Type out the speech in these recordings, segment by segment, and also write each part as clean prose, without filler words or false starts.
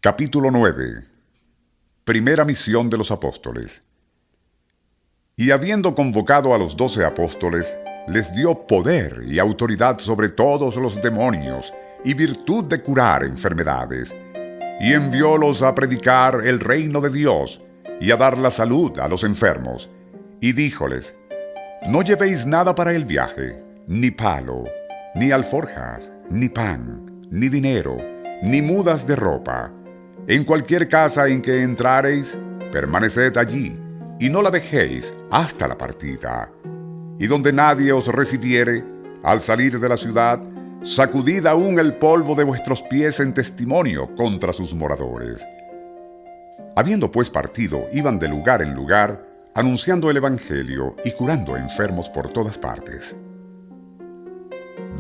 Capítulo 9. Primera misión de los apóstoles. Y habiendo convocado a los 12 apóstoles, les dio poder y autoridad sobre todos los demonios y virtud de curar enfermedades, y enviólos a predicar el reino de Dios y a dar la salud a los enfermos. Y díjoles: no llevéis nada para el viaje, ni palo, ni alforjas, ni pan, ni dinero, ni mudas de ropa. En cualquier casa en que entrareis, permaneced allí, y no la dejéis hasta la partida. Y donde nadie os recibiere, al salir de la ciudad, sacudid aún el polvo de vuestros pies en testimonio contra sus moradores. Habiendo pues partido, iban de lugar en lugar, anunciando el evangelio y curando enfermos por todas partes.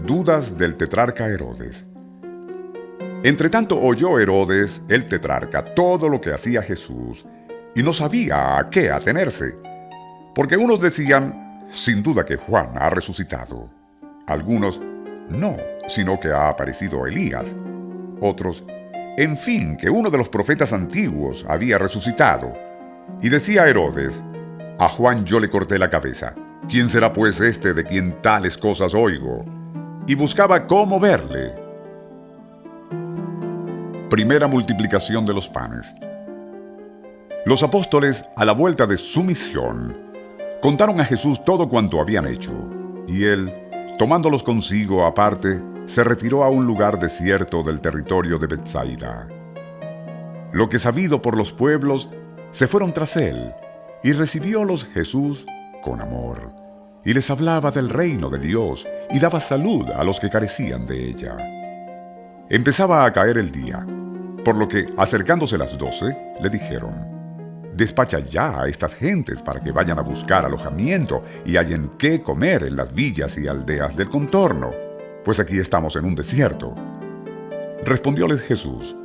Dudas del tetrarca Herodes. Entretanto oyó Herodes, el tetrarca, todo lo que hacía Jesús, y no sabía a qué atenerse, porque unos decían: sin duda que Juan ha resucitado. Algunos: no, sino que ha aparecido Elías. Otros: en fin, que uno de los profetas antiguos había resucitado. Y decía Herodes: a Juan yo le corté la cabeza. ¿Quién será pues este de quien tales cosas oigo? Y buscaba cómo verle. Primera multiplicación de los panes. Los apóstoles, a la vuelta de su misión, contaron a Jesús todo cuanto habían hecho, y él, tomándolos consigo aparte, se retiró a un lugar desierto del territorio de Betsaida. Lo que sabido por los pueblos, se fueron tras él, y recibiólos Jesús con amor, y les hablaba del reino de Dios, y daba salud a los que carecían de ella. Empezaba a caer el día, por lo que, acercándose las 12, le dijeron: despacha ya a estas gentes para que vayan a buscar alojamiento y hallen qué comer en las villas y aldeas del contorno, pues aquí estamos en un desierto. Respondióles Jesús: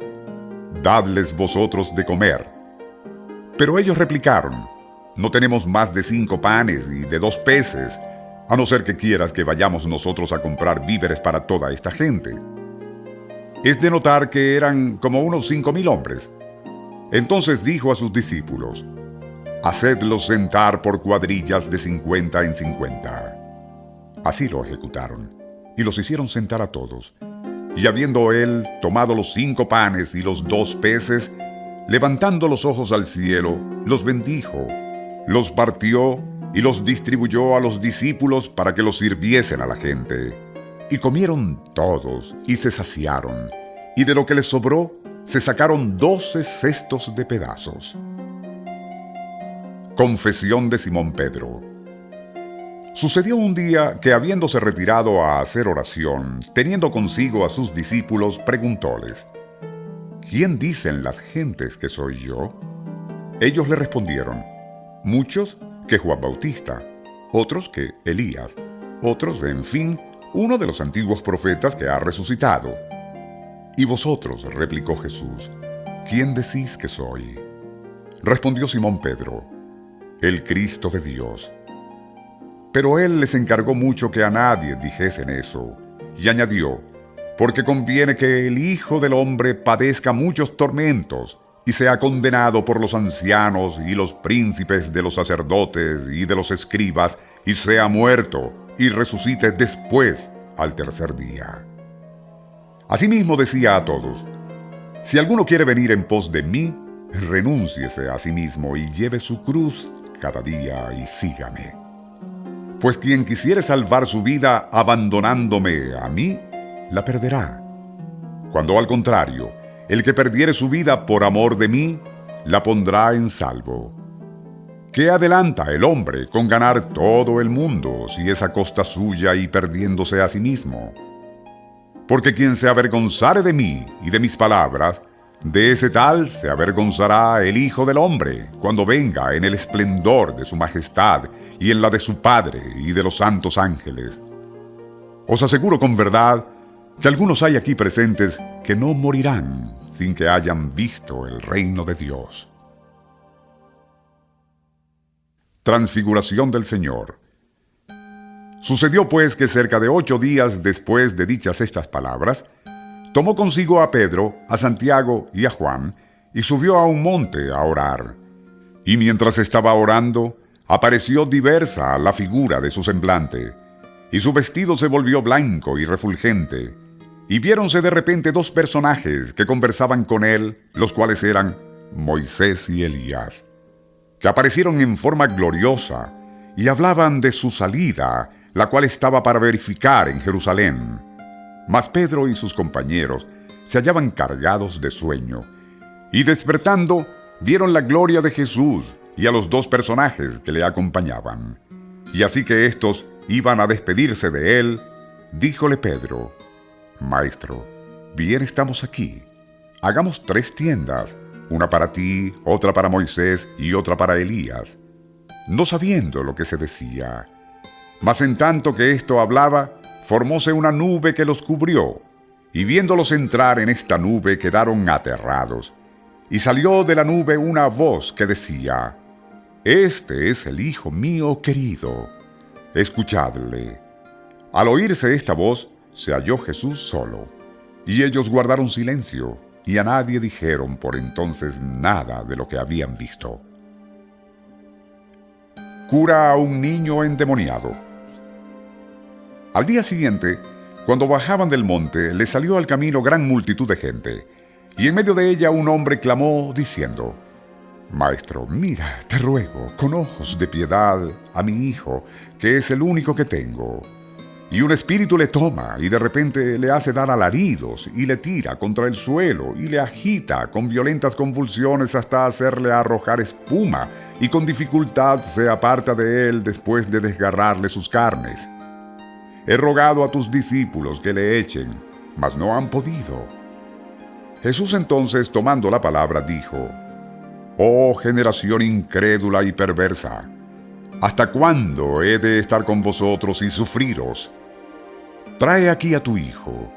dadles vosotros de comer. Pero ellos replicaron: no tenemos más de 5 panes y de 2 peces, a no ser que quieras que vayamos nosotros a comprar víveres para toda esta gente. Es de notar que eran como unos 5,000 hombres. Entonces dijo a sus discípulos: hacedlos sentar por cuadrillas de 50 en 50. Así lo ejecutaron, y los hicieron sentar a todos. Y habiendo él tomado los 5 panes y los 2 peces, levantando los ojos al cielo, los bendijo, los partió y los distribuyó a los discípulos para que los sirviesen a la gente. Y comieron todos y se saciaron, y de lo que les sobró se sacaron 12 cestos de pedazos. Confesión de Simón Pedro. Sucedió un día que, habiéndose retirado a hacer oración, teniendo consigo a sus discípulos, preguntóles: ¿quién dicen las gentes que soy yo? Ellos le respondieron: muchos que Juan Bautista, otros que Elías, otros, en fin, uno de los antiguos profetas que ha resucitado. ¿Y vosotros?, replicó Jesús, ¿quién decís que soy? Respondió Simón Pedro: el Cristo de Dios. Pero él les encargó mucho que a nadie dijesen eso, y añadió: porque conviene que el Hijo del Hombre padezca muchos tormentos, y sea condenado por los ancianos y los príncipes de los sacerdotes y de los escribas, y sea muerto, y resucite después al tercer día. Asimismo decía a todos: si alguno quiere venir en pos de mí, renúnciese a sí mismo y lleve su cruz cada día y sígame. Pues quien quisiere salvar su vida abandonándome a mí, la perderá. Cuando al contrario, el que perdiere su vida por amor de mí, la pondrá en salvo. ¿Qué adelanta el hombre con ganar todo el mundo si es a costa suya y perdiéndose a sí mismo? Porque quien se avergonzare de mí y de mis palabras, de ese tal se avergonzará el Hijo del Hombre cuando venga en el esplendor de su majestad y en la de su Padre y de los santos ángeles. Os aseguro con verdad que algunos hay aquí presentes que no morirán sin que hayan visto el reino de Dios. Transfiguración del Señor. Sucedió pues que cerca de 8 días después de dichas estas palabras, Tomó consigo a Pedro, a Santiago y a Juan, y subió a un monte a orar. Y mientras estaba orando, apareció diversa la figura de su semblante, y su vestido se volvió blanco y refulgente. Y viéronse de repente dos personajes que conversaban con él, los cuales eran Moisés y Elías, que aparecieron en forma gloriosa, y hablaban de su salida, la cual estaba para verificar en Jerusalén. Mas Pedro y sus compañeros se hallaban cargados de sueño, y despertando, vieron la gloria de Jesús y a los dos personajes que le acompañaban. Y así que éstos iban a despedirse de él, díjole Pedro: Maestro, bien estamos aquí. Hagamos 3 tiendas, una para ti, otra para Moisés y otra para Elías. No sabiendo lo que se decía. Mas en tanto que esto hablaba, formóse una nube que los cubrió, y viéndolos entrar en esta nube quedaron aterrados. Y salió de la nube una voz que decía: Este es el Hijo mío querido, escuchadle. Al oírse esta voz, se halló Jesús solo, y ellos guardaron silencio, y a nadie dijeron por entonces nada de lo que habían visto. Cura a un niño endemoniado. Al día siguiente, cuando bajaban del monte, les salió al camino gran multitud de gente, y en medio de ella un hombre clamó diciendo: Maestro, mira, te ruego, con ojos de piedad a mi hijo, que es el único que tengo. Y un espíritu le toma, y de repente le hace dar alaridos, y le tira contra el suelo, y le agita con violentas convulsiones hasta hacerle arrojar espuma, y con dificultad se aparta de él después de desgarrarle sus carnes. He rogado a tus discípulos que le echen, mas no han podido. Jesús entonces, tomando la palabra, dijo: Oh generación incrédula y perversa, ¿hasta cuándo he de estar con vosotros y sufriros? Trae aquí a tu hijo.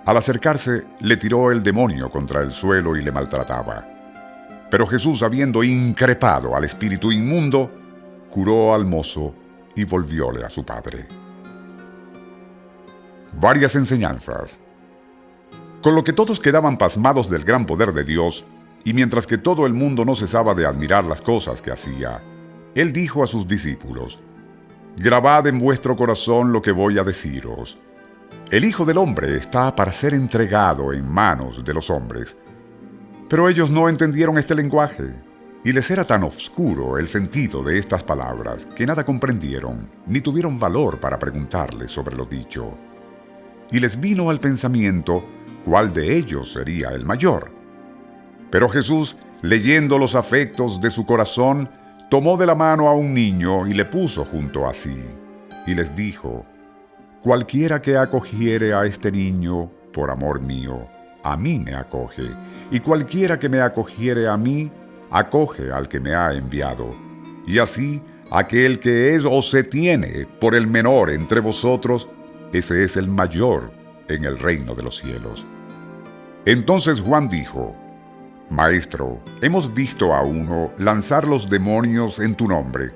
Al acercarse, le tiró el demonio contra el suelo y le maltrataba. Pero Jesús, habiendo increpado al espíritu inmundo, curó al mozo y volvióle a su padre. Varias enseñanzas. Con lo que todos quedaban pasmados del gran poder de Dios, y mientras que todo el mundo no cesaba de admirar las cosas que hacía, Él dijo a sus discípulos: Grabad en vuestro corazón lo que voy a deciros. El Hijo del Hombre está para ser entregado en manos de los hombres. Pero ellos no entendieron este lenguaje, y les era tan oscuro el sentido de estas palabras que nada comprendieron, ni tuvieron valor para preguntarle sobre lo dicho. Y les vino al pensamiento cuál de ellos sería el mayor. Pero Jesús, leyendo los afectos de su corazón, tomó de la mano a un niño y le puso junto a sí, y les dijo: Cualquiera que acogiere a este niño, por amor mío, a mí me acoge, y cualquiera que me acogiere a mí, acoge al que me ha enviado. Y así, aquel que es o se tiene por el menor entre vosotros, ese es el mayor en el reino de los cielos. Entonces Juan dijo: Maestro, hemos visto a uno lanzar los demonios en tu nombre,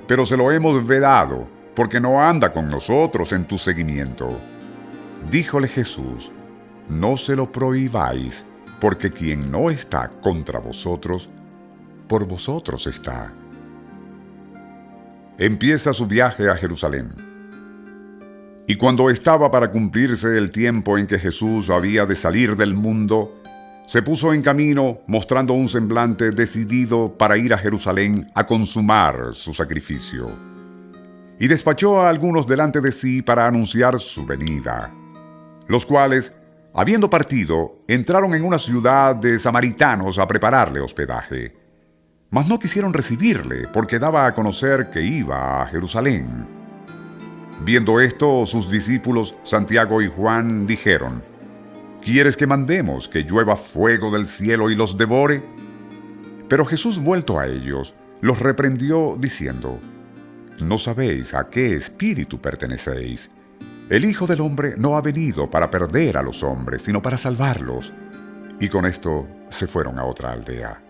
pero se lo hemos vedado, porque no anda con nosotros en tu seguimiento. Díjole Jesús: No se lo prohibáis, porque quien no está contra vosotros, por vosotros está. Empieza su viaje a Jerusalén. Y cuando estaba para cumplirse el tiempo en que Jesús había de salir del mundo, se puso en camino mostrando un semblante decidido para ir a Jerusalén a consumar su sacrificio. Y despachó a algunos delante de sí para anunciar su venida, los cuales, habiendo partido, entraron en una ciudad de samaritanos a prepararle hospedaje. Mas no quisieron recibirle, porque daba a conocer que iba a Jerusalén. Viendo esto, sus discípulos Santiago y Juan dijeron: ¿Quieres que mandemos que llueva fuego del cielo y los devore? Pero Jesús, vuelto a ellos, los reprendió diciendo: No sabéis a qué espíritu pertenecéis. El Hijo del Hombre no ha venido para perder a los hombres, sino para salvarlos. Y con esto se fueron a otra aldea.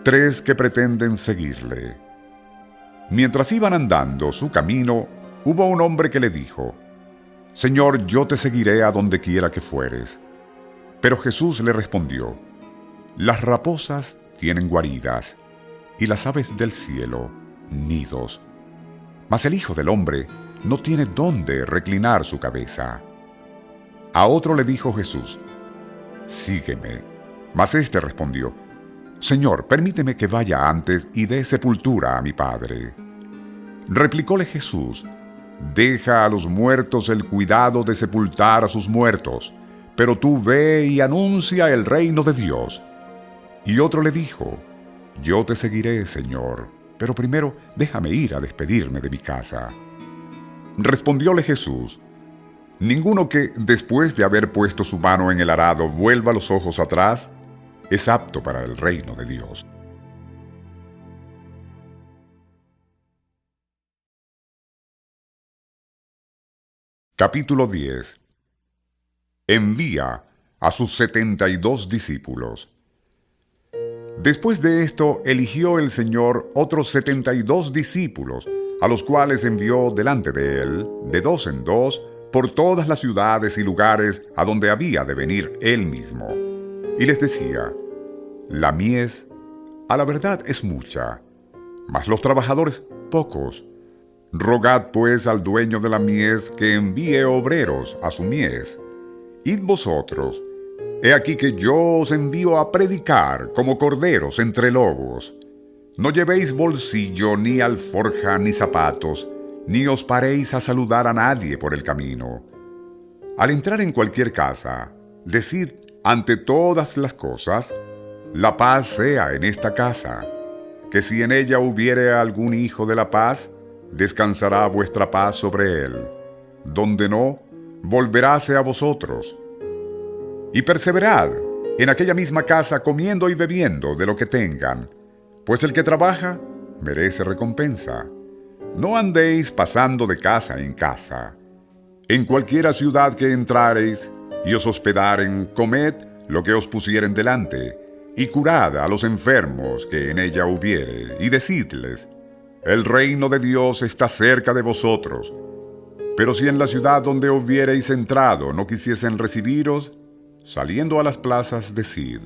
3 que pretenden seguirle. Mientras iban andando su camino, hubo un hombre que le dijo: Señor, yo te seguiré a donde quiera que fueres. Pero Jesús le respondió: Las raposas tienen guaridas, y las aves del cielo nidos, mas el Hijo del Hombre no tiene dónde reclinar su cabeza. A otro le dijo Jesús: Sígueme. Mas éste respondió: Señor, permíteme que vaya antes y dé sepultura a mi padre. Replicóle Jesús: Deja a los muertos el cuidado de sepultar a sus muertos, pero tú ve y anuncia el reino de Dios. Y otro le dijo: Yo te seguiré, Señor, pero primero déjame ir a despedirme de mi casa. Respondióle Jesús: Ninguno que, después de haber puesto su mano en el arado, vuelva los ojos atrás, es apto para el reino de Dios. Capítulo 10. Envía a sus 72 discípulos. Después de esto, eligió el Señor otros 72 discípulos, a los cuales envió delante de él, de dos en dos, por todas las ciudades y lugares a donde había de venir él mismo. Y les decía: La mies, a la verdad, es mucha, mas los trabajadores pocos. Rogad pues al dueño de la mies que envíe obreros a su mies. Id vosotros, he aquí que yo os envío a predicar como corderos entre lobos. No llevéis bolsillo, ni alforja, ni zapatos, ni os paréis a saludar a nadie por el camino. Al entrar en cualquier casa, decid ante todas las cosas: La paz sea en esta casa. Que si en ella hubiere algún hijo de la paz, descansará vuestra paz sobre él. Donde no, volveráse a vosotros. Y perseverad en aquella misma casa, comiendo y bebiendo de lo que tengan, pues el que trabaja merece recompensa. No andéis pasando de casa en casa. En cualquiera ciudad que entrareis y os hospedaren, comed lo que os pusieren delante, y curad a los enfermos que en ella hubiere, y decidles: El reino de Dios está cerca de vosotros. Pero si en la ciudad donde hubiereis entrado no quisiesen recibiros, saliendo a las plazas, decid: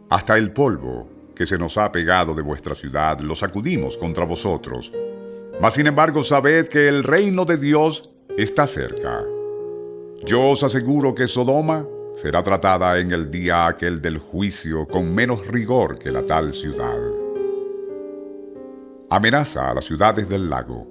Hasta el polvo que se nos ha pegado de vuestra ciudad lo sacudimos contra vosotros. Mas sin embargo sabed que el reino de Dios está cerca. Yo os aseguro que Sodoma será tratada en el día aquel del juicio con menos rigor que la tal ciudad. Amenaza a las ciudades del lago.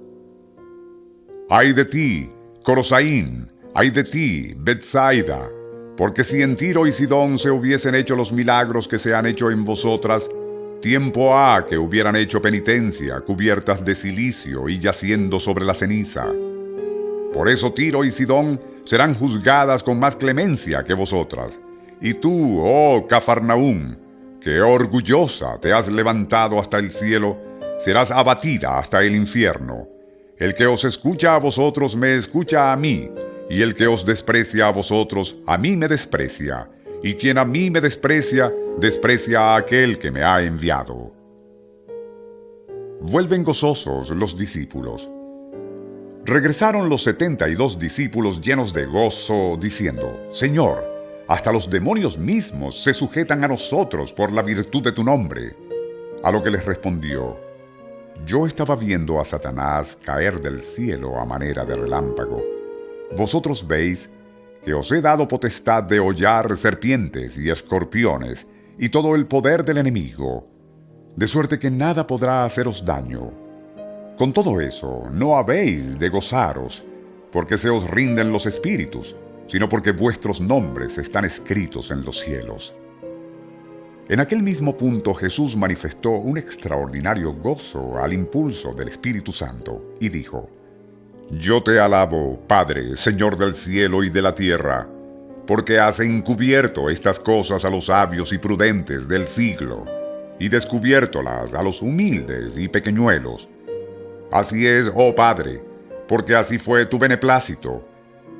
¡Ay de ti, Corosaín! ¡Ay de ti, Betsaida! Porque si en Tiro y Sidón se hubiesen hecho los milagros que se han hecho en vosotras, tiempo ha que hubieran hecho penitencia, cubiertas de cilicio y yaciendo sobre la ceniza. Por eso Tiro y Sidón serán juzgadas con más clemencia que vosotras. Y tú, oh Cafarnaúm, que orgullosa te has levantado hasta el cielo, serás abatida hasta el infierno. El que os escucha a vosotros me escucha a mí, y el que os desprecia a vosotros a mí me desprecia, y quien a mí me desprecia, desprecia a aquel que me ha enviado. Vuelven gozosos los discípulos. Regresaron los 72 discípulos llenos de gozo, diciendo: Señor, hasta los demonios mismos se sujetan a nosotros por la virtud de tu nombre. A lo que les respondió: Yo estaba viendo a Satanás caer del cielo a manera de relámpago. Vosotros veis que os he dado potestad de hollar serpientes y escorpiones y todo el poder del enemigo, de suerte que nada podrá haceros daño. Con todo eso, no habéis de gozaros, porque se os rinden los espíritus, sino porque vuestros nombres están escritos en los cielos. En aquel mismo punto Jesús manifestó un extraordinario gozo al impulso del Espíritu Santo y dijo: Yo te alabo, Padre, Señor del cielo y de la tierra, porque has encubierto estas cosas a los sabios y prudentes del siglo, y descubiertolas a los humildes y pequeñuelos. Así es, oh Padre, porque así fue tu beneplácito.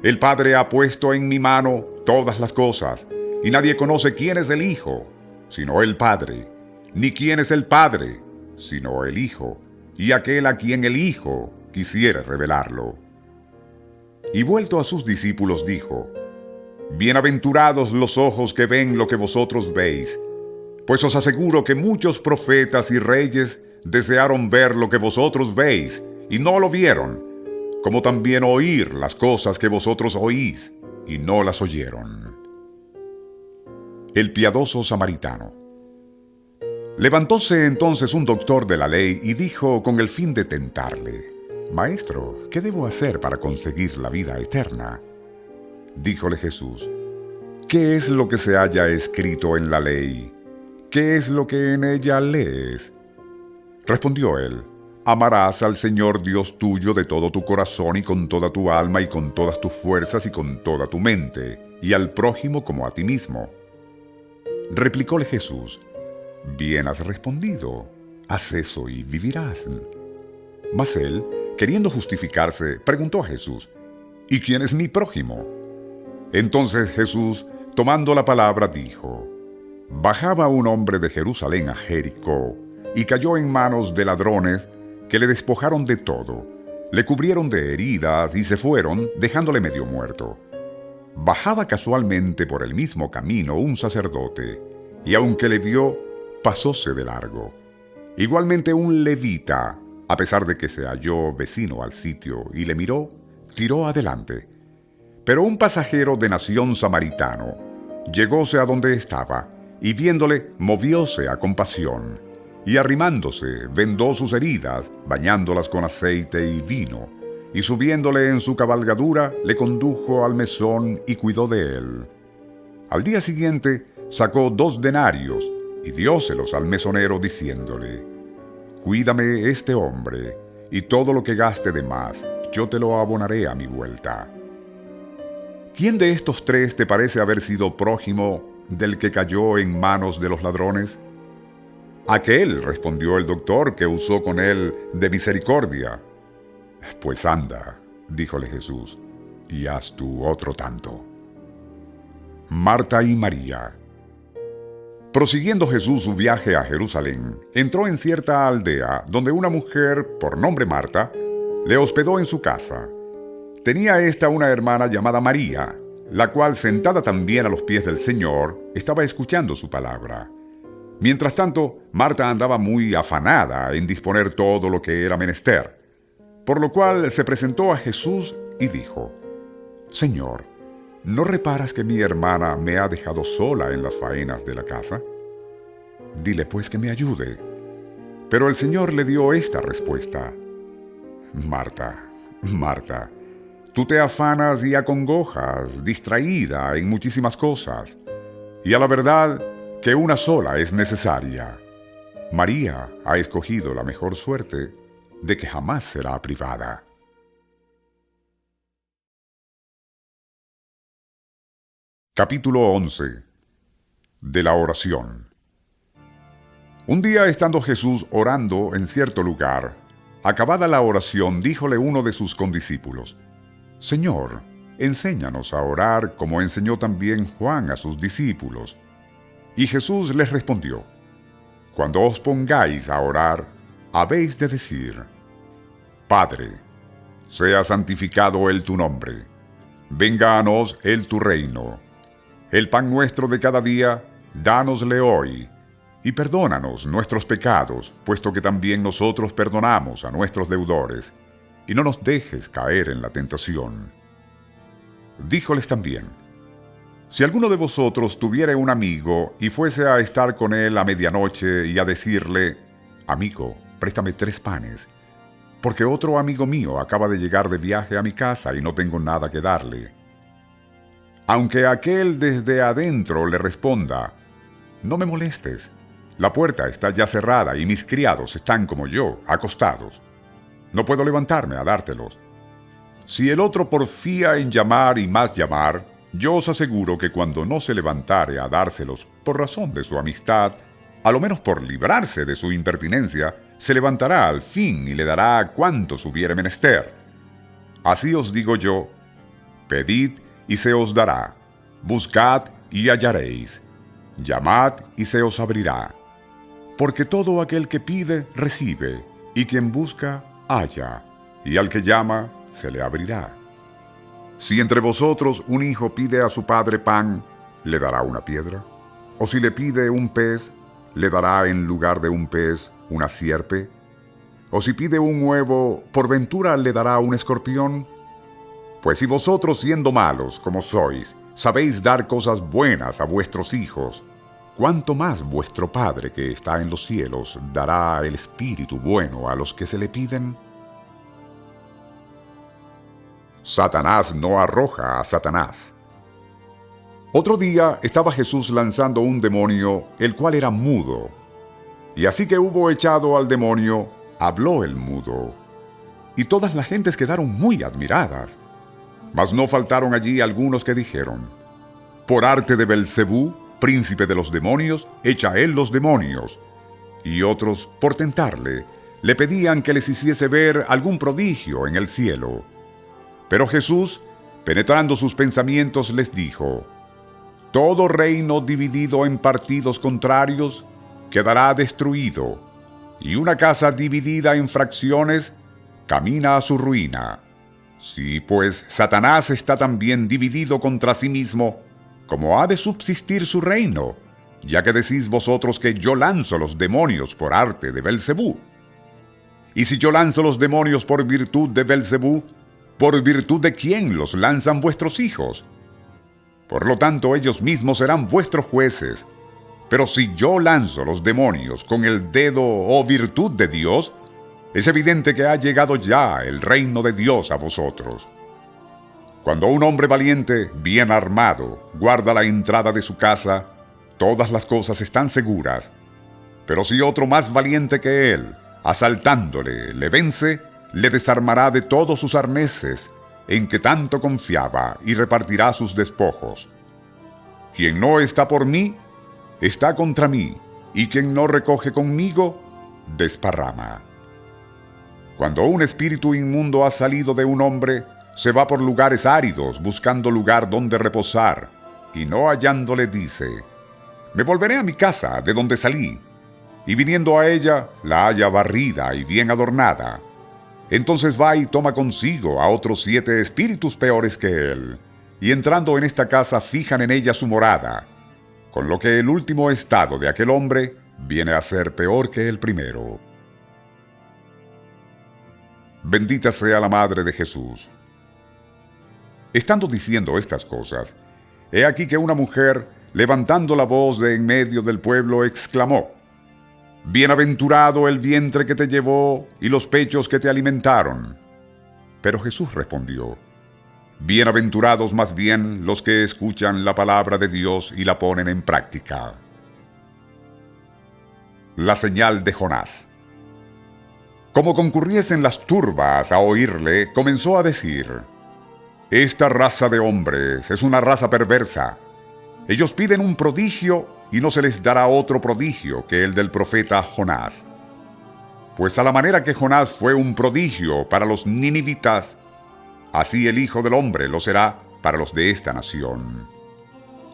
El Padre ha puesto en mi mano todas las cosas, y nadie conoce quién es el Hijo, sino el Padre, ni quién es el Padre, sino el Hijo, y aquel a quien el Hijo quisiere revelarlo. y vuelto a sus discípulos dijo: Bienaventurados los ojos que ven lo que vosotros veis, pues os aseguro que muchos profetas y reyes desearon ver lo que vosotros veis, y no lo vieron, como también oír las cosas que vosotros oís, y no las oyeron. El piadoso samaritano. Levantóse entonces un doctor de la ley y dijo con el fin de tentarle: Maestro, ¿qué debo hacer para conseguir la vida eterna? Díjole Jesús: ¿Qué es lo que se halla escrito en la ley? ¿Qué es lo que en ella lees? Respondió él: Amarás al Señor Dios tuyo de todo tu corazón y con toda tu alma y con todas tus fuerzas y con toda tu mente, y al prójimo como a ti mismo. Replicóle Jesús: Bien has respondido, haz eso y vivirás. Mas él, queriendo justificarse, preguntó a Jesús: ¿Y quién es mi prójimo? Entonces Jesús, tomando la palabra, dijo: Bajaba un hombre de Jerusalén a Jericó, y cayó en manos de ladrones, que le despojaron de todo, le cubrieron de heridas y se fueron, dejándole medio muerto. Bajaba casualmente por el mismo camino un sacerdote, y aunque le vio, pasóse de largo. Igualmente un levita, a pesar de que se halló vecino al sitio y le miró, tiró adelante. Pero un pasajero de nación samaritano llegóse a donde estaba, y viéndole, movióse a compasión, y arrimándose, vendó sus heridas, bañándolas con aceite y vino, y subiéndole en su cabalgadura, le condujo al mesón y cuidó de él. Al día siguiente sacó 2 denarios y dióselos al mesonero, diciéndole: Cuídame este hombre, y todo lo que gaste de más, yo te lo abonaré a mi vuelta. ¿Quién de estos 3 te parece haber sido prójimo del que cayó en manos de los ladrones? Aquel, respondió el doctor, que usó con él de misericordia. Pues anda, díjole Jesús, y haz tú otro tanto. Marta y María. Prosiguiendo Jesús su viaje a Jerusalén, entró en cierta aldea donde una mujer, por nombre Marta, le hospedó en su casa. Tenía ésta una hermana llamada María, la cual, sentada también a los pies del Señor, estaba escuchando su palabra. Mientras tanto, Marta andaba muy afanada en disponer todo lo que era menester, por lo cual se presentó a Jesús y dijo: Señor, ¿no reparas que mi hermana me ha dejado sola en las faenas de la casa? Dile pues que me ayude. Pero el Señor le dio esta respuesta: Marta, Marta, tú te afanas y acongojas, distraída en muchísimas cosas, y a la verdad que una sola es necesaria. María ha escogido la mejor suerte, de que jamás será privada. Capítulo 11. De la oración. Un día, estando Jesús orando en cierto lugar, acabada la oración, díjole uno de sus condiscípulos: Señor, enséñanos a orar como enseñó también Juan a sus discípulos. Y Jesús les respondió: Cuando os pongáis a orar, habéis de decir: Padre, sea santificado el tu nombre, venga a nos el tu reino. El pan nuestro de cada día, dánosle hoy, y perdónanos nuestros pecados, puesto que también nosotros perdonamos a nuestros deudores, y no nos dejes caer en la tentación. Díjoles también: Si alguno de vosotros tuviere un amigo y fuese a estar con él a medianoche y a decirle: Amigo, préstame 3 panes, porque otro amigo mío acaba de llegar de viaje a mi casa y no tengo nada que darle. Aunque aquel desde adentro le responda: No me molestes, la puerta está ya cerrada y mis criados están como yo, acostados. No puedo levantarme a dártelos. Si el otro porfía en llamar y más llamar, yo os aseguro que cuando no se levantare a dárselos por razón de su amistad, a lo menos por librarse de su impertinencia, se levantará al fin y le dará cuantos hubiere menester. Así os digo yo: pedid y se os dará, buscad y hallaréis, llamad y se os abrirá. Porque todo aquel que pide, recibe, y quien busca, halla, y al que llama, se le abrirá. Si entre vosotros un hijo pide a su padre pan, ¿le dará una piedra? ¿O si le pide un pez, le dará en lugar de un pez una sierpe? ¿O si pide un huevo, por ventura le dará un escorpión? Pues si vosotros, siendo malos como sois, sabéis dar cosas buenas a vuestros hijos, ¿cuánto más vuestro Padre que está en los cielos dará el Espíritu bueno a los que se le piden? Satanás no arroja a Satanás. Otro día estaba Jesús lanzando un demonio, el cual era mudo. Y así que hubo echado al demonio, habló el mudo. Y todas las gentes quedaron muy admiradas. Mas no faltaron allí algunos que dijeron: por arte de Belcebú, príncipe de los demonios, echa él los demonios. Y otros, por tentarle, le pedían que les hiciese ver algún prodigio en el cielo. Pero Jesús, penetrando sus pensamientos, les dijo: todo reino dividido en partidos contrarios quedará destruido, y una casa dividida en fracciones camina a su ruina. Si pues Satanás está también dividido contra sí mismo, ¿cómo ha de subsistir su reino? Ya que decís vosotros que yo lanzo los demonios por arte de Belcebú. Y si yo lanzo los demonios por virtud de Belcebú, ¿por virtud de quién los lanzan vuestros hijos? Por lo tanto, ellos mismos serán vuestros jueces. Pero si yo lanzo los demonios con el dedo o virtud de Dios, es evidente que ha llegado ya el reino de Dios a vosotros. Cuando un hombre valiente, bien armado, guarda la entrada de su casa, todas las cosas están seguras. Pero si otro más valiente que él, asaltándole, le vence, le desarmará de todos sus arneses, en que tanto confiaba, y repartirá sus despojos. Quien no está por mí, está contra mí, y quien no recoge conmigo, desparrama. Cuando un espíritu inmundo ha salido de un hombre, se va por lugares áridos, buscando lugar donde reposar, y no hallándole dice: me volveré a mi casa, de donde salí. Y viniendo a ella, la halla barrida y bien adornada. Entonces va y toma consigo a otros 7 espíritus peores que él, y entrando en esta casa fijan en ella su morada, con lo que el último estado de aquel hombre viene a ser peor que el primero. Bendita sea la Madre de Jesús. Estando diciendo estas cosas, he aquí que una mujer, levantando la voz de en medio del pueblo, exclamó: bienaventurado el vientre que te llevó y los pechos que te alimentaron. Pero Jesús respondió: bienaventurados más bien los que escuchan la palabra de Dios y la ponen en práctica. La señal de Jonás. Como concurriesen las turbas a oírle, comenzó a decir: esta raza de hombres es una raza perversa. Ellos piden un prodigio y no se les dará otro prodigio que el del profeta Jonás. Pues a la manera que Jonás fue un prodigio para los ninivitas, así el Hijo del Hombre lo será para los de esta nación.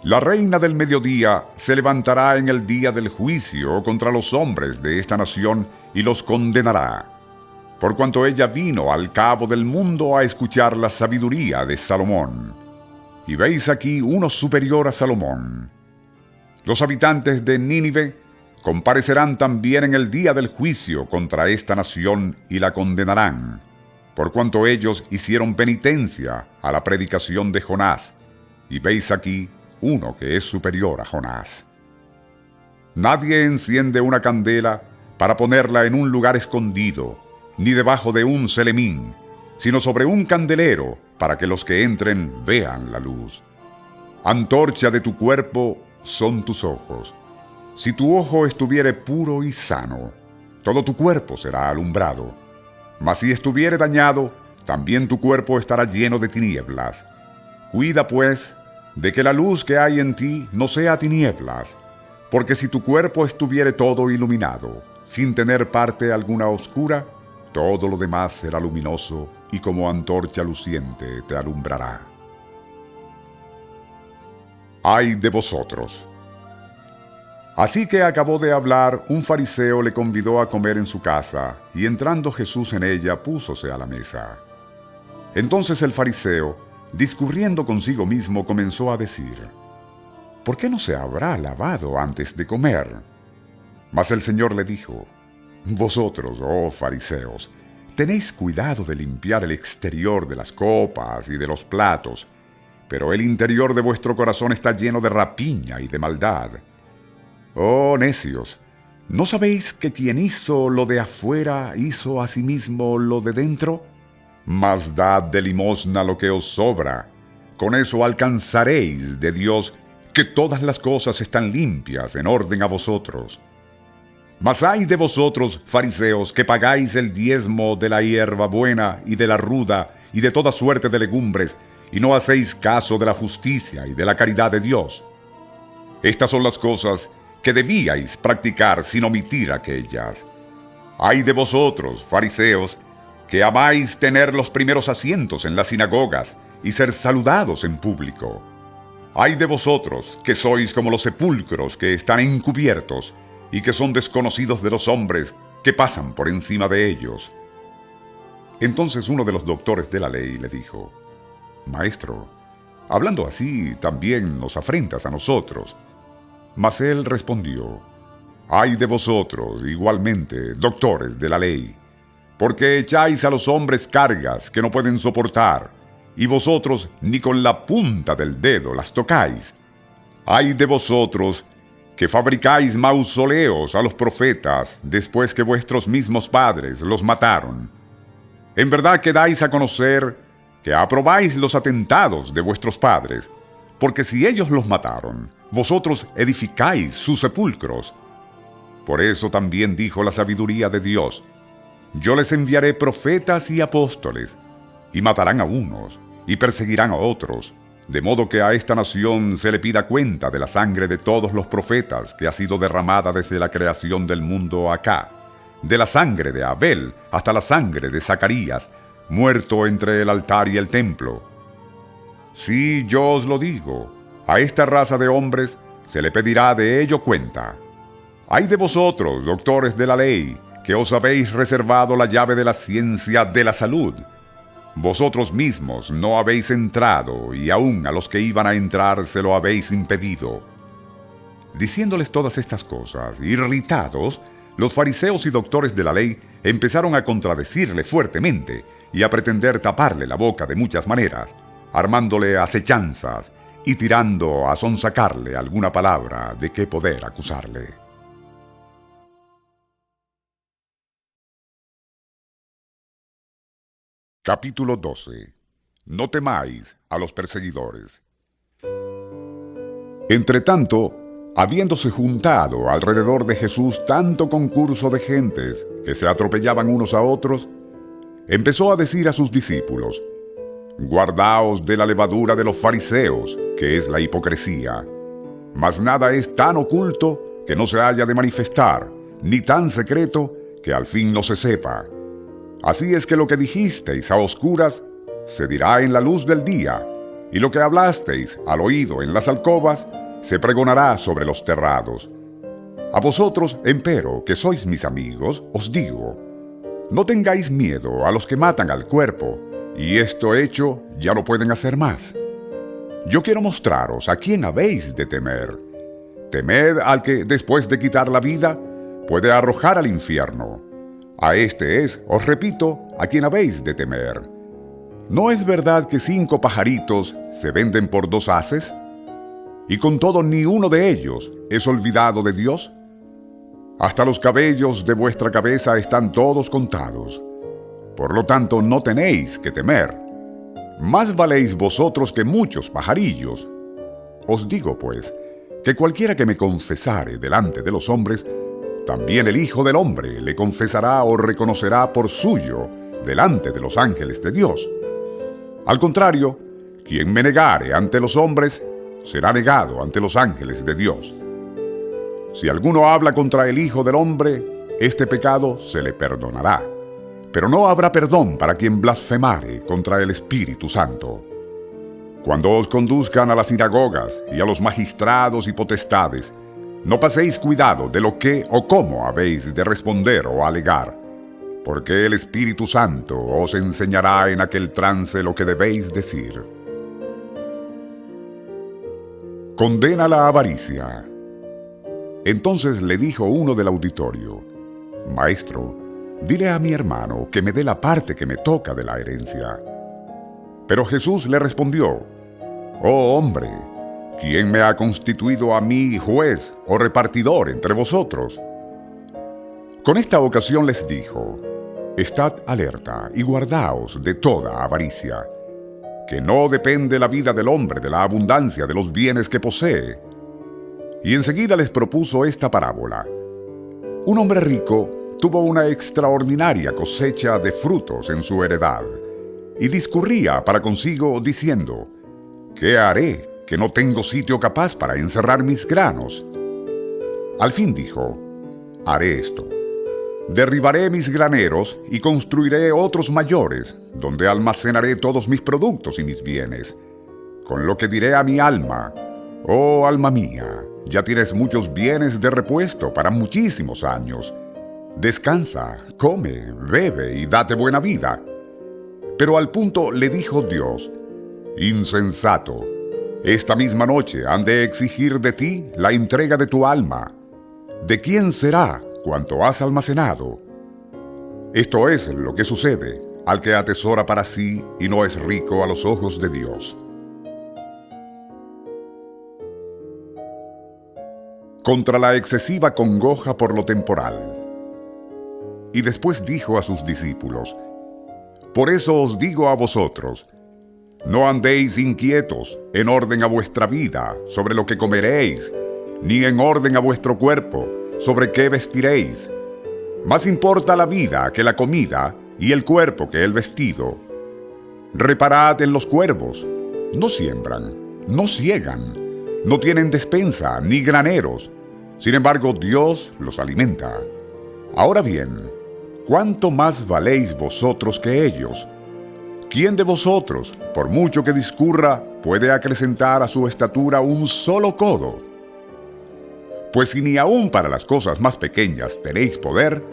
La reina del mediodía se levantará en el día del juicio contra los hombres de esta nación y los condenará, por cuanto ella vino al cabo del mundo a escuchar la sabiduría de Salomón. Y veis aquí uno superior a Salomón. Los habitantes de Nínive comparecerán también en el día del juicio contra esta nación y la condenarán, por cuanto ellos hicieron penitencia a la predicación de Jonás. Y veis aquí uno que es superior a Jonás. Nadie enciende una candela para ponerla en un lugar escondido, ni debajo de un celemín, sino sobre un candelero, para que los que entren vean la luz. Antorcha de tu cuerpo son tus ojos. Si tu ojo estuviere puro y sano, todo tu cuerpo será alumbrado. Mas si estuviere dañado, también tu cuerpo estará lleno de tinieblas. Cuida, pues, de que la luz que hay en ti no sea tinieblas, porque si tu cuerpo estuviere todo iluminado, sin tener parte alguna oscura, todo lo demás será luminoso y como antorcha luciente te alumbrará. ¡Ay de vosotros! Así que acabó de hablar, un fariseo le convidó a comer en su casa, y entrando Jesús en ella, púsose a la mesa. Entonces el fariseo, discurriendo consigo mismo, comenzó a decir: ¿por qué no se habrá lavado antes de comer? Mas el Señor le dijo: vosotros, oh fariseos, tenéis cuidado de limpiar el exterior de las copas y de los platos, pero el interior de vuestro corazón está lleno de rapiña y de maldad. Oh necios, ¿no sabéis que quien hizo lo de afuera hizo asimismo lo de dentro? Mas dad de limosna lo que os sobra, con eso alcanzaréis de Dios, que todas las cosas están limpias en orden a vosotros. Mas ay de vosotros, fariseos, que pagáis el diezmo de la hierba buena y de la ruda y de toda suerte de legumbres, y no hacéis caso de la justicia y de la caridad de Dios. Estas son las cosas que debíais practicar sin omitir aquellas. Ay de vosotros, fariseos, que amáis tener los primeros asientos en las sinagogas y ser saludados en público. Ay de vosotros, que sois como los sepulcros que están encubiertos y que son desconocidos de los hombres que pasan por encima de ellos. Entonces uno de los doctores de la ley le dijo: Maestro, hablando así también nos afrentas a nosotros. Mas él respondió: ay de vosotros, igualmente, doctores de la ley, porque echáis a los hombres cargas que no pueden soportar, y vosotros ni con la punta del dedo las tocáis. Ay de vosotros, que fabricáis mausoleos a los profetas después que vuestros mismos padres los mataron. En verdad que dais a conocer que aprobáis los atentados de vuestros padres, porque si ellos los mataron, vosotros edificáis sus sepulcros. Por eso también dijo la sabiduría de Dios: yo les enviaré profetas y apóstoles, y matarán a unos, y perseguirán a otros, de modo que a esta nación se le pida cuenta de la sangre de todos los profetas que ha sido derramada desde la creación del mundo acá, de la sangre de Abel hasta la sangre de Zacarías, muerto entre el altar y el templo. Sí, yo os lo digo, a esta raza de hombres se le pedirá de ello cuenta. Ay de vosotros, doctores de la ley, que os habéis reservado la llave de la ciencia de la salud. Vosotros mismos no habéis entrado, y aún a los que iban a entrar se lo habéis impedido. Diciéndoles todas estas cosas, irritados, los fariseos y doctores de la ley empezaron a contradecirle fuertemente y a pretender taparle la boca de muchas maneras, armándole acechanzas y tirando a sonsacarle alguna palabra de qué poder acusarle. Capítulo 12. No temáis a los perseguidores. Entretanto, habiéndose juntado alrededor de Jesús tanto concurso de gentes que se atropellaban unos a otros, empezó a decir a sus discípulos: guardaos de la levadura de los fariseos, que es la hipocresía. Mas nada es tan oculto que no se haya de manifestar, ni tan secreto que al fin no se sepa. Así es que lo que dijisteis a oscuras se dirá en la luz del día, y lo que hablasteis al oído en las alcobas se pregonará sobre los terrados. A vosotros, empero, que sois mis amigos, os digo: no tengáis miedo a los que matan al cuerpo, y esto hecho ya no pueden hacer más. Yo quiero mostraros a quién habéis de temer. Temed al que, después de quitar la vida, puede arrojar al infierno. A este es, os repito, a quien habéis de temer. ¿No es verdad que 5 pajaritos se venden por 2 haces? ¿Y con todo ni uno de ellos es olvidado de Dios? Hasta los cabellos de vuestra cabeza están todos contados. Por lo tanto, no tenéis que temer. Más valéis vosotros que muchos pajarillos. Os digo, pues, que cualquiera que me confesare delante de los hombres, también el Hijo del Hombre le confesará o reconocerá por suyo delante de los ángeles de Dios. Al contrario, quien me negare ante los hombres, será negado ante los ángeles de Dios. Si alguno habla contra el Hijo del Hombre, este pecado se le perdonará. Pero no habrá perdón para quien blasfemare contra el Espíritu Santo. Cuando os conduzcan a las sinagogas y a los magistrados y potestades, no paséis cuidado de lo que o cómo habéis de responder o alegar, porque el Espíritu Santo os enseñará en aquel trance lo que debéis decir. Condena la avaricia. Entonces le dijo uno del auditorio: Maestro, dile a mi hermano que me dé la parte que me toca de la herencia. Pero Jesús le respondió: Oh hombre, ¿quién me ha constituido a mí juez o repartidor entre vosotros? Con esta ocasión les dijo: Estad alerta y guardaos de toda avaricia, que no depende la vida del hombre de la abundancia de los bienes que posee. Y enseguida les propuso esta parábola. Un hombre rico tuvo una extraordinaria cosecha de frutos en su heredad, y discurría para consigo diciendo: ¿Qué haré, que no tengo sitio capaz para encerrar mis granos? Al fin dijo: Haré esto. Derribaré mis graneros y construiré otros mayores, donde almacenaré todos mis productos y mis bienes. Con lo que diré a mi alma: Oh alma mía, ya tienes muchos bienes de repuesto para muchísimos años. Descansa, come, bebe y date buena vida. Pero al punto le dijo Dios: Insensato, esta misma noche han de exigir de ti la entrega de tu alma. ¿De quién será cuanto has almacenado? Esto es lo que sucede al que atesora para sí y no es rico a los ojos de Dios. Contra la excesiva congoja por lo temporal. Y después dijo a sus discípulos: Por eso os digo a vosotros, no andéis inquietos en orden a vuestra vida sobre lo que comeréis, ni en orden a vuestro cuerpo sobre qué vestiréis. Más importa la vida que la comida, y el cuerpo que el vestido. Reparad en los cuervos: no siembran, no siegan, no tienen despensa ni graneros, sin embargo Dios los alimenta. Ahora bien, ¿cuánto más valéis vosotros que ellos? ¿Quién de vosotros, por mucho que discurra, puede acrecentar a su estatura un solo codo? Pues si ni aun para las cosas más pequeñas tenéis poder,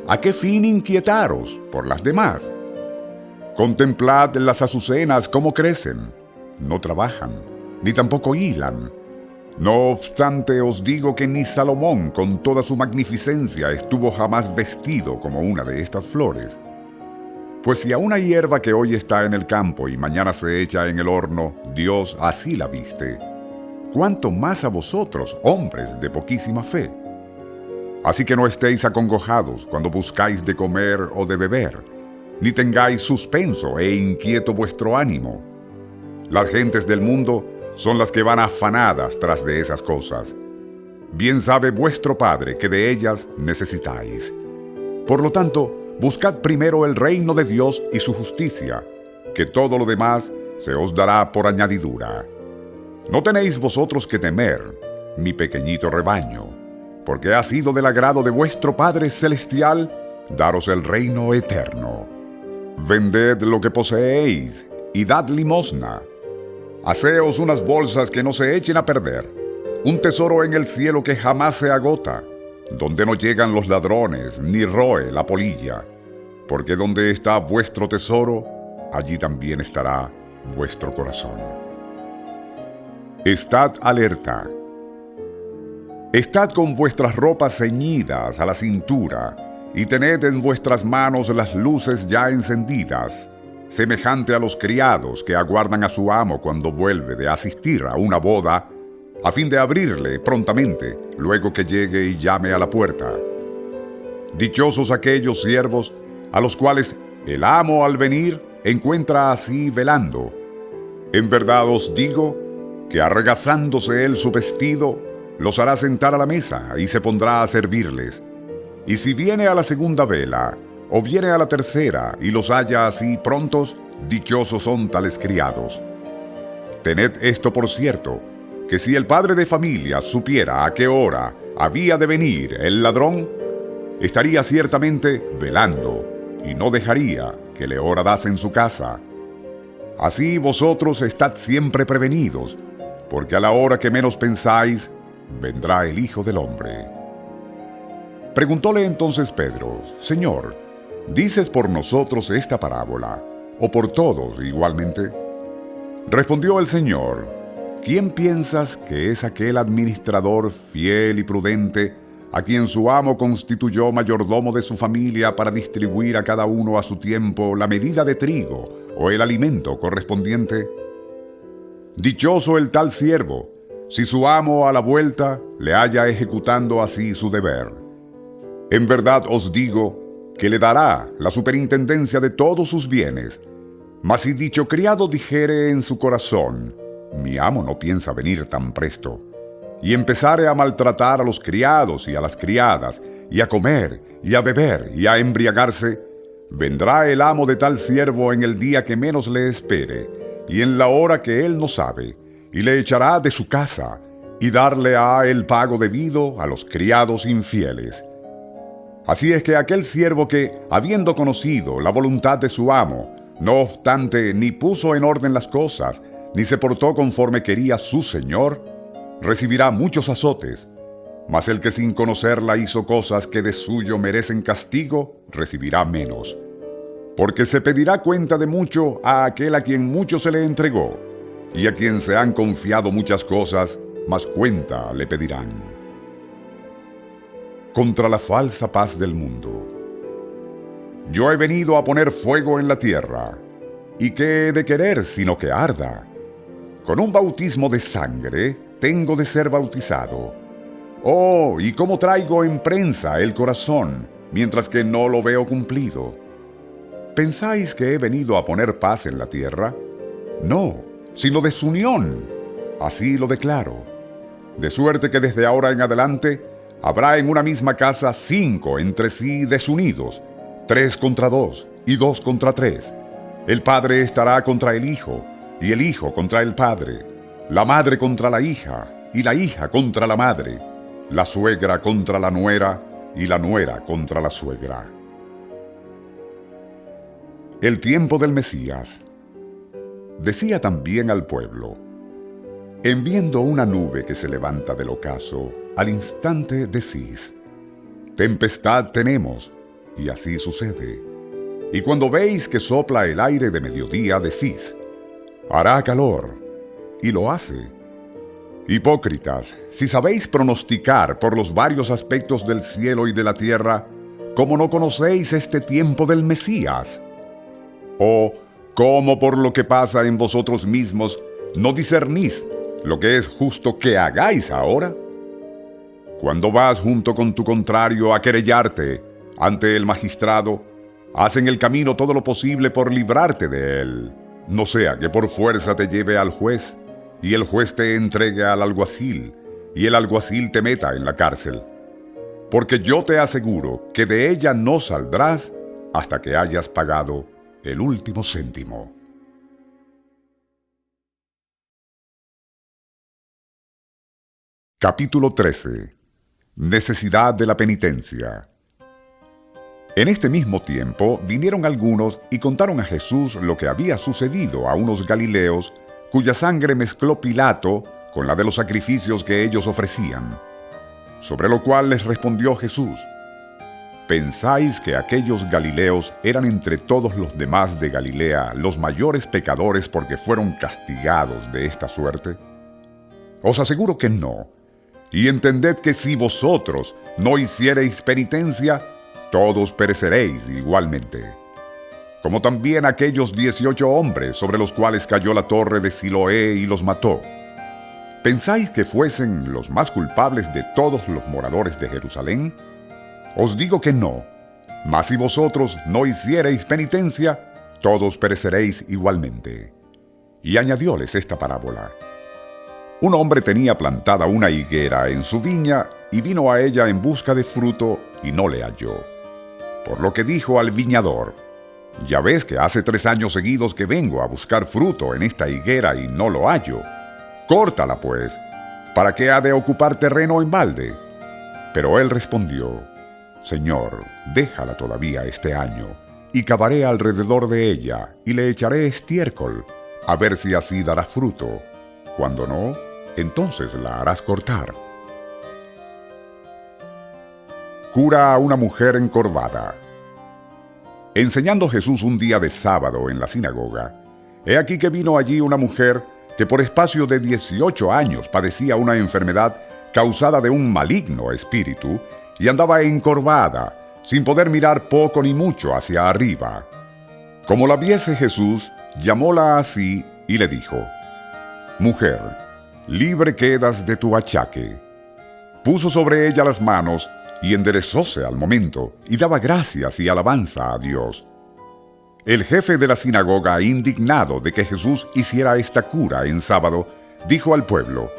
¿a qué fin inquietaros por las demás? Contemplad las azucenas cómo crecen, no trabajan, ni tampoco hilan. No obstante os digo que ni Salomón con toda su magnificencia estuvo jamás vestido como una de estas flores. Pues si a una hierba que hoy está en el campo y mañana se echa en el horno, Dios así la viste, ¿cuánto más a vosotros, hombres de poquísima fe? Así que no estéis acongojados cuando buscáis de comer o de beber, ni tengáis suspenso e inquieto vuestro ánimo. Las gentes del mundo son las que van afanadas tras de esas cosas. Bien sabe vuestro Padre que de ellas necesitáis. Por lo tanto, buscad primero el reino de Dios y su justicia, que todo lo demás se os dará por añadidura. No tenéis vosotros que temer, mi pequeñito rebaño, porque ha sido del agrado de vuestro Padre Celestial daros el reino eterno. Vended lo que poseéis y dad limosna. Haceos unas bolsas que no se echen a perder, un tesoro en el cielo que jamás se agota, donde no llegan los ladrones ni roe la polilla, porque donde está vuestro tesoro, allí también estará vuestro corazón. Estad alerta. Estad con vuestras ropas ceñidas a la cintura, y tened en vuestras manos las luces ya encendidas, semejante a los criados que aguardan a su amo cuando vuelve de asistir a una boda, a fin de abrirle prontamente, luego que llegue y llame a la puerta. Dichosos aquellos siervos a los cuales el amo al venir encuentra así velando. En verdad os digo que arregazándose él su vestido, los hará sentar a la mesa y se pondrá a servirles. Y si viene a la segunda vela, o viene a la tercera, y los halla así prontos, dichosos son tales criados. Tened esto por cierto, que si el padre de familia supiera a qué hora había de venir el ladrón, estaría ciertamente velando, y no dejaría que le horadasen su casa. Así vosotros estad siempre prevenidos, porque a la hora que menos pensáis, vendrá el Hijo del Hombre. Preguntóle entonces Pedro: Señor, ¿dices por nosotros esta parábola, o por todos igualmente? Respondió el Señor: ¿quién piensas que es aquel administrador fiel y prudente a quien su amo constituyó mayordomo de su familia para distribuir a cada uno a su tiempo la medida de trigo o el alimento correspondiente? Dichoso el tal siervo, si su amo a la vuelta le halla ejecutando así su deber. En verdad os digo que le dará la superintendencia de todos sus bienes. Mas si dicho criado dijere en su corazón: mi amo no piensa venir tan presto, y empezare a maltratar a los criados y a las criadas, y a comer, y a beber, y a embriagarse, vendrá el amo de tal siervo en el día que menos le espere, y en la hora que él no sabe, y le echará de su casa, y darle ha el pago debido a los criados infieles. Así es que aquel siervo que, habiendo conocido la voluntad de su amo, no obstante ni puso en orden las cosas, ni se portó conforme quería su señor, recibirá muchos azotes. Mas el que sin conocerla hizo cosas que de suyo merecen castigo, recibirá menos. Porque se pedirá cuenta de mucho a aquel a quien mucho se le entregó, y a quien se han confiado muchas cosas, más cuenta le pedirán. Contra la falsa paz del mundo. Yo he venido a poner fuego en la tierra, y qué he de querer sino que arda. Con un bautismo de sangre tengo de ser bautizado. Oh, y cómo traigo en prensa el corazón, mientras que no lo veo cumplido. ¿Pensáis que he venido a poner paz en la tierra? No, sino desunión. Así lo declaro. De suerte que desde ahora en adelante habrá en una misma casa 5 entre sí desunidos, 3 contra 2 y 2 contra 3. El padre estará contra el hijo, y el hijo contra el padre, la madre contra la hija, y la hija contra la madre, la suegra contra la nuera, y la nuera contra la suegra. El tiempo del Mesías. Decía también al pueblo: en viendo una nube que se levanta del ocaso, al instante decís: tempestad tenemos, y así sucede. Y cuando veis que sopla el aire de mediodía, decís: hará calor, y lo hace. Hipócritas, si sabéis pronosticar por los varios aspectos del cielo y de la tierra, ¿cómo no conocéis este tiempo del Mesías? ¿O cómo por lo que pasa en vosotros mismos no discernís lo que es justo que hagáis ahora? Cuando vas junto con tu contrario a querellarte ante el magistrado, haz en el camino todo lo posible por librarte de él, no sea que por fuerza te lleve al juez, y el juez te entregue al alguacil, y el alguacil te meta en la cárcel. Porque yo te aseguro que de ella no saldrás hasta que hayas pagado el último céntimo. Capítulo 13. Necesidad de la penitencia. En este mismo tiempo vinieron algunos y contaron a Jesús lo que había sucedido a unos galileos cuya sangre mezcló Pilato con la de los sacrificios que ellos ofrecían. Sobre lo cual les respondió Jesús: ¿pensáis que aquellos galileos eran entre todos los demás de Galilea los mayores pecadores porque fueron castigados de esta suerte? Os aseguro que no. Y entended que si vosotros no hiciereis penitencia, todos pereceréis igualmente. Como también aquellos 18 hombres sobre los cuales cayó la torre de Siloé y los mató. ¿Pensáis que fuesen los más culpables de todos los moradores de Jerusalén? Os digo que no. Mas si vosotros no hiciereis penitencia, todos pereceréis igualmente. Y añadióles esta parábola: un hombre tenía plantada una higuera en su viña y vino a ella en busca de fruto y no le halló. Por lo que dijo al viñador: ya ves que hace 3 años seguidos que vengo a buscar fruto en esta higuera y no lo hallo. Córtala pues, ¿para qué ha de ocupar terreno en balde? Pero él respondió: Señor, déjala todavía este año, y cavaré alrededor de ella, y le echaré estiércol, a ver si así dará fruto. Cuando no, entonces la harás cortar. Cura a una mujer encorvada. Enseñando Jesús un día de sábado en la sinagoga, he aquí que vino allí una mujer que por espacio de 18 años padecía una enfermedad causada de un maligno espíritu y andaba encorvada, sin poder mirar poco ni mucho hacia arriba. Como la viese Jesús, llamóla así y le dijo: «Mujer, libre quedas de tu achaque». Puso sobre ella las manos y enderezóse al momento, y daba gracias y alabanza a Dios. El jefe de la sinagoga, indignado de que Jesús hiciera esta cura en sábado, dijo al pueblo: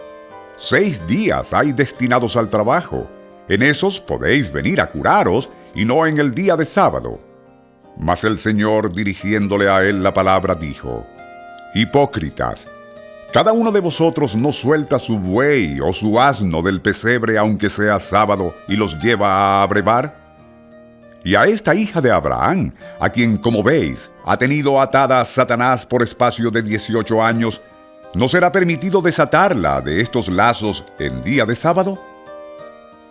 «6 días hay destinados al trabajo. En esos podéis venir a curaros, y no en el día de sábado». Mas el Señor, dirigiéndole a él la palabra, dijo: «Hipócritas, cada uno de vosotros no suelta su buey o su asno del pesebre aunque sea sábado y los lleva a abrevar. Y a esta hija de Abraham, a quien, como veis, ha tenido atada Satanás por espacio de 18 años, ¿no será permitido desatarla de estos lazos en día de sábado?».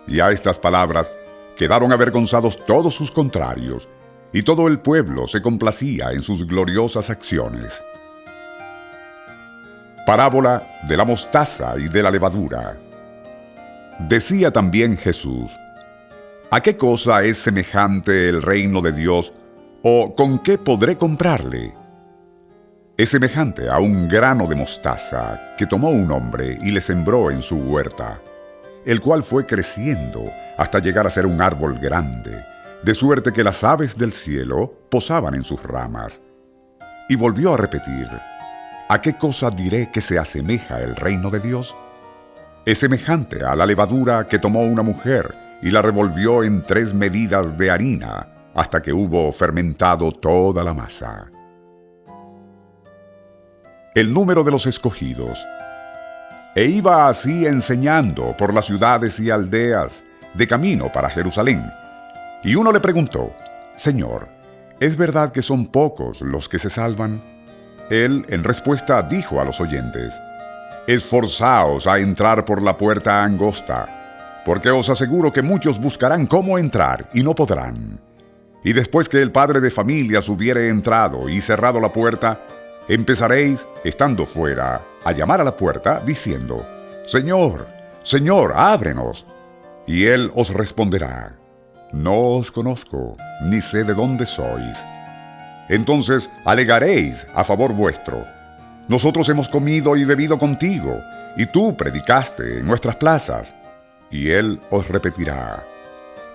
Y a estas palabras quedaron avergonzados todos sus contrarios, y todo el pueblo se complacía en sus gloriosas acciones. Parábola de la mostaza y de la levadura. Decía también Jesús: ¿a qué cosa es semejante el reino de Dios, o con qué podré comprarle? Es semejante a un grano de mostaza que tomó un hombre y le sembró en su huerta, el cual fue creciendo hasta llegar a ser un árbol grande, de suerte que las aves del cielo posaban en sus ramas. Y volvió a repetir: ¿a qué cosa diré que se asemeja el reino de Dios? Es semejante a la levadura que tomó una mujer y la revolvió en 3 medidas de harina, hasta que hubo fermentado toda la masa. El número de los escogidos. E iba así enseñando por las ciudades y aldeas, de camino para Jerusalén. Y uno le preguntó: «Señor, ¿es verdad que son pocos los que se salvan?». Él, en respuesta, dijo a los oyentes: «Esforzaos a entrar por la puerta angosta, porque os aseguro que muchos buscarán cómo entrar y no podrán. Y después que el padre de familias hubiere entrado y cerrado la puerta, empezaréis, estando fuera, a llamar a la puerta, diciendo: Señor, Señor, ábrenos. Y él os responderá: No os conozco, ni sé de dónde sois. Entonces alegaréis a favor vuestro: Nosotros hemos comido y bebido contigo, y tú predicaste en nuestras plazas. Y él os repetirá: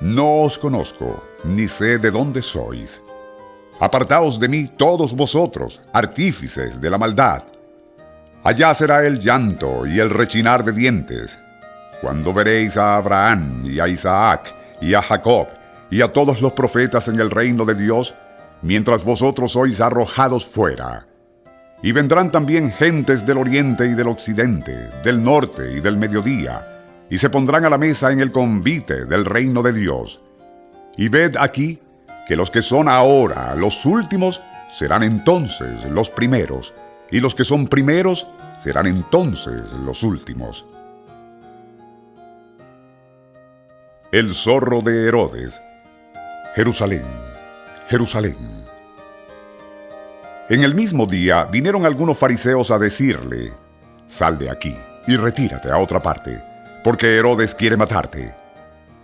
No os conozco, ni sé de dónde sois. Apartaos de mí todos vosotros, artífices de la maldad. Allá será el llanto y el rechinar de dientes, cuando veréis a Abraham y a Isaac y a Jacob y a todos los profetas en el reino de Dios, mientras vosotros sois arrojados fuera. Y vendrán también gentes del oriente y del occidente, del norte y del mediodía, y se pondrán a la mesa en el convite del reino de Dios. Y ved aquí que los que son ahora los últimos serán entonces los primeros, y los que son primeros serán entonces los últimos. El zorro de Herodes. Jerusalén, Jerusalén. En el mismo día vinieron algunos fariseos a decirle: Sal de aquí y retírate a otra parte, porque Herodes quiere matarte.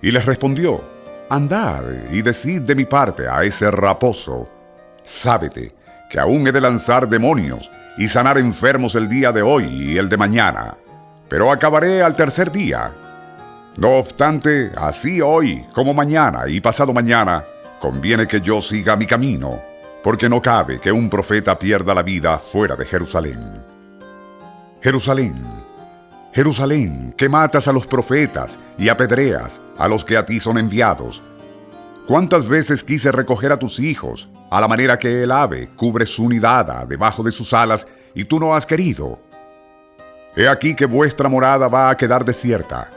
Y les respondió: Andad y decid de mi parte a ese raposo: Sábete que aún he de lanzar demonios y sanar enfermos el día de hoy y el de mañana, pero acabaré al tercer día. No obstante, así hoy como mañana y pasado mañana, conviene que yo siga mi camino, porque no cabe que un profeta pierda la vida fuera de Jerusalén. Jerusalén, Jerusalén, que matas a los profetas y apedreas a los que a ti son enviados. ¿Cuántas veces quise recoger a tus hijos, a la manera que el ave cubre su nidada debajo de sus alas, y tú no has querido? He aquí que vuestra morada va a quedar desierta,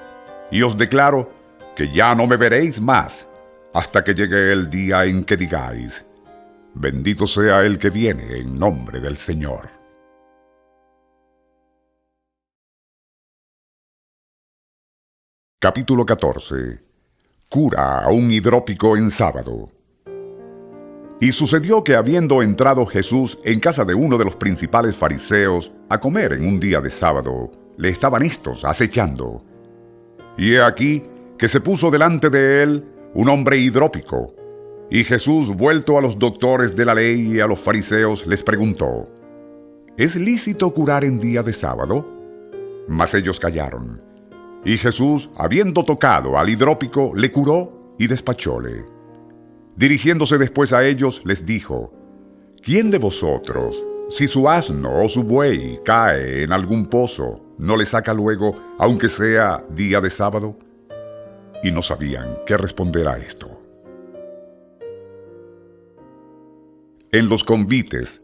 y os declaro que ya no me veréis más, hasta que llegue el día en que digáis: Bendito sea el que viene en nombre del Señor. Capítulo 14. Cura a un hidrópico en sábado. Y sucedió que habiendo entrado Jesús en casa de uno de los principales fariseos a comer en un día de sábado, le estaban éstos acechando. Y he aquí que se puso delante de él un hombre hidrópico. Y Jesús, vuelto a los doctores de la ley y a los fariseos, les preguntó: ¿Es lícito curar en día de sábado? Mas ellos callaron. Y Jesús, habiendo tocado al hidrópico, le curó y despachóle. Dirigiéndose después a ellos, les dijo: ¿Quién de vosotros, si su asno o su buey cae en algún pozo, no le saca luego, aunque sea día de sábado? Y no sabían qué responder a esto. En los convites.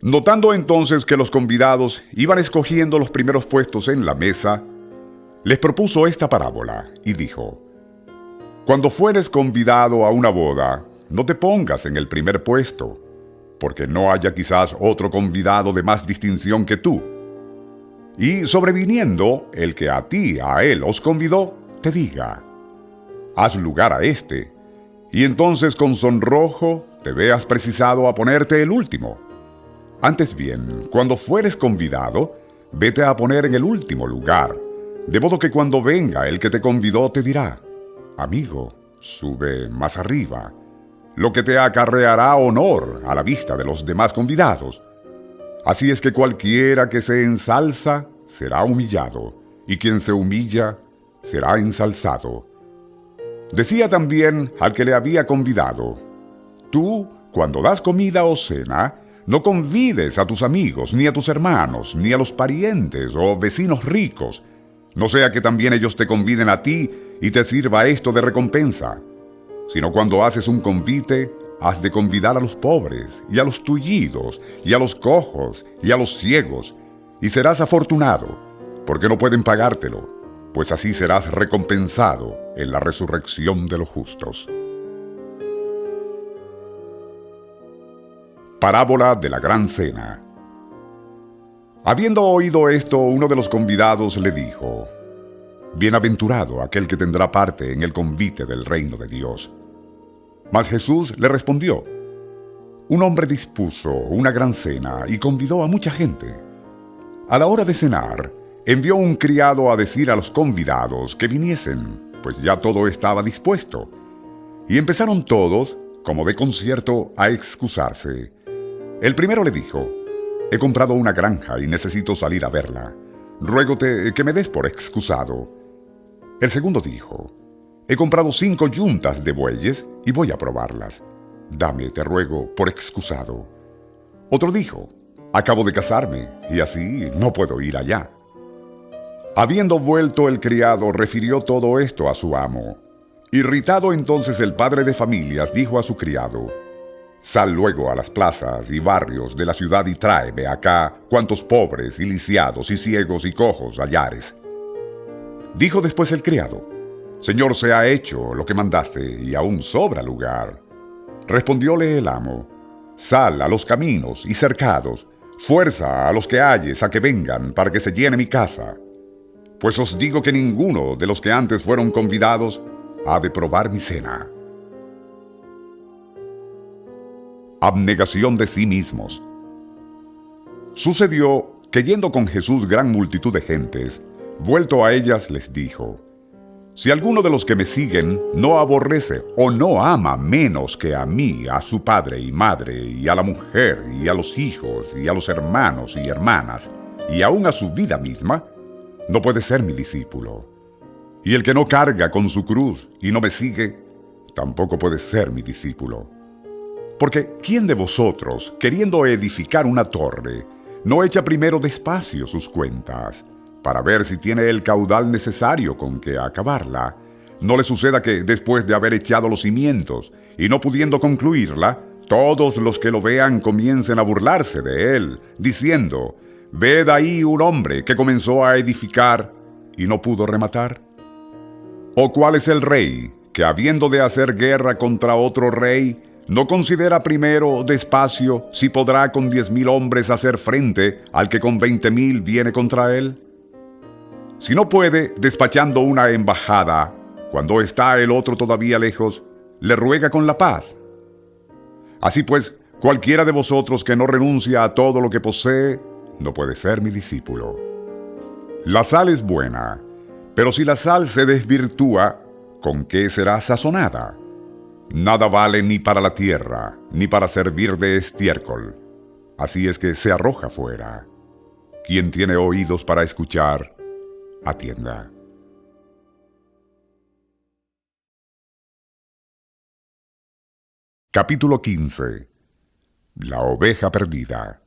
Notando entonces que los convidados iban escogiendo los primeros puestos en la mesa, les propuso esta parábola y dijo: Cuando fueres convidado a una boda, no te pongas en el primer puesto, porque no haya quizás otro convidado de más distinción que tú. Y sobreviniendo el que a él os convidó, te diga: haz lugar a éste, y entonces con sonrojo te veas precisado a ponerte el último. Antes bien, cuando fueres convidado, vete a poner en el último lugar, de modo que cuando venga el que te convidó te dirá: amigo, sube más arriba, lo que te acarreará honor a la vista de los demás convidados. Así es que cualquiera que se ensalza será humillado, y quien se humilla será ensalzado. Decía también al que le había convidado: tú, cuando das comida o cena, no convides a tus amigos, ni a tus hermanos, ni a los parientes o vecinos ricos, no sea que también ellos te conviden a ti y te sirva esto de recompensa. Sino cuando haces un convite, has de convidar a los pobres, y a los tullidos, y a los cojos, y a los ciegos, y serás afortunado, porque no pueden pagártelo, pues así serás recompensado en la resurrección de los justos. Parábola de la Gran Cena. Habiendo oído esto, uno de los convidados le dijo: Bienaventurado aquel que tendrá parte en el convite del reino de Dios. Mas Jesús le respondió: Un hombre dispuso una gran cena y convidó a mucha gente. A la hora de cenar, envió un criado a decir a los convidados que viniesen, pues ya todo estaba dispuesto. Y empezaron todos, como de concierto, a excusarse. El primero le dijo: He comprado una granja y necesito salir a verla. Ruégote que me des por excusado. El segundo dijo: He comprado 5 yuntas de bueyes y voy a probarlas. Dame, te ruego, por excusado. Otro dijo: Acabo de casarme y así no puedo ir allá. Habiendo vuelto el criado, refirió todo esto a su amo. Irritado entonces el padre de familias dijo a su criado: Sal luego a las plazas y barrios de la ciudad y tráeme acá cuantos pobres y lisiados y ciegos y cojos hallares. Dijo después el criado: Señor, se ha hecho lo que mandaste y aún sobra lugar. Respondióle el amo: Sal a los caminos y cercados, fuerza a los que halles a que vengan para que se llene mi casa. Pues os digo que ninguno de los que antes fueron convidados ha de probar mi cena. Abnegación de sí mismos. Sucedió que yendo con Jesús gran multitud de gentes, vuelto a ellas les dijo: Si alguno de los que me siguen no aborrece o no ama menos que a mí, a su padre y madre, y a la mujer, y a los hijos, y a los hermanos y hermanas, y aun a su vida misma, no puede ser mi discípulo. Y el que no carga con su cruz y no me sigue, tampoco puede ser mi discípulo. Porque ¿quién de vosotros, queriendo edificar una torre, no echa primero despacio sus cuentas, para ver si tiene el caudal necesario con que acabarla? No le suceda que, después de haber echado los cimientos y no pudiendo concluirla, todos los que lo vean comiencen a burlarse de él, diciendo: Ved ahí un hombre que comenzó a edificar y no pudo rematar. ¿O cuál es el rey que, habiendo de hacer guerra contra otro rey, no considera primero despacio si podrá con 10,000 hombres hacer frente al que con 20,000 viene contra él? Si no puede, despachando una embajada, cuando está el otro todavía lejos, le ruega con la paz. Así pues, cualquiera de vosotros que no renuncia a todo lo que posee, no puede ser mi discípulo. La sal es buena, pero si la sal se desvirtúa, ¿con qué será sazonada? Nada vale ni para la tierra, ni para servir de estiércol. Así es que se arroja fuera. Quien tiene oídos para escuchar, atienda. Capítulo 15. La oveja perdida.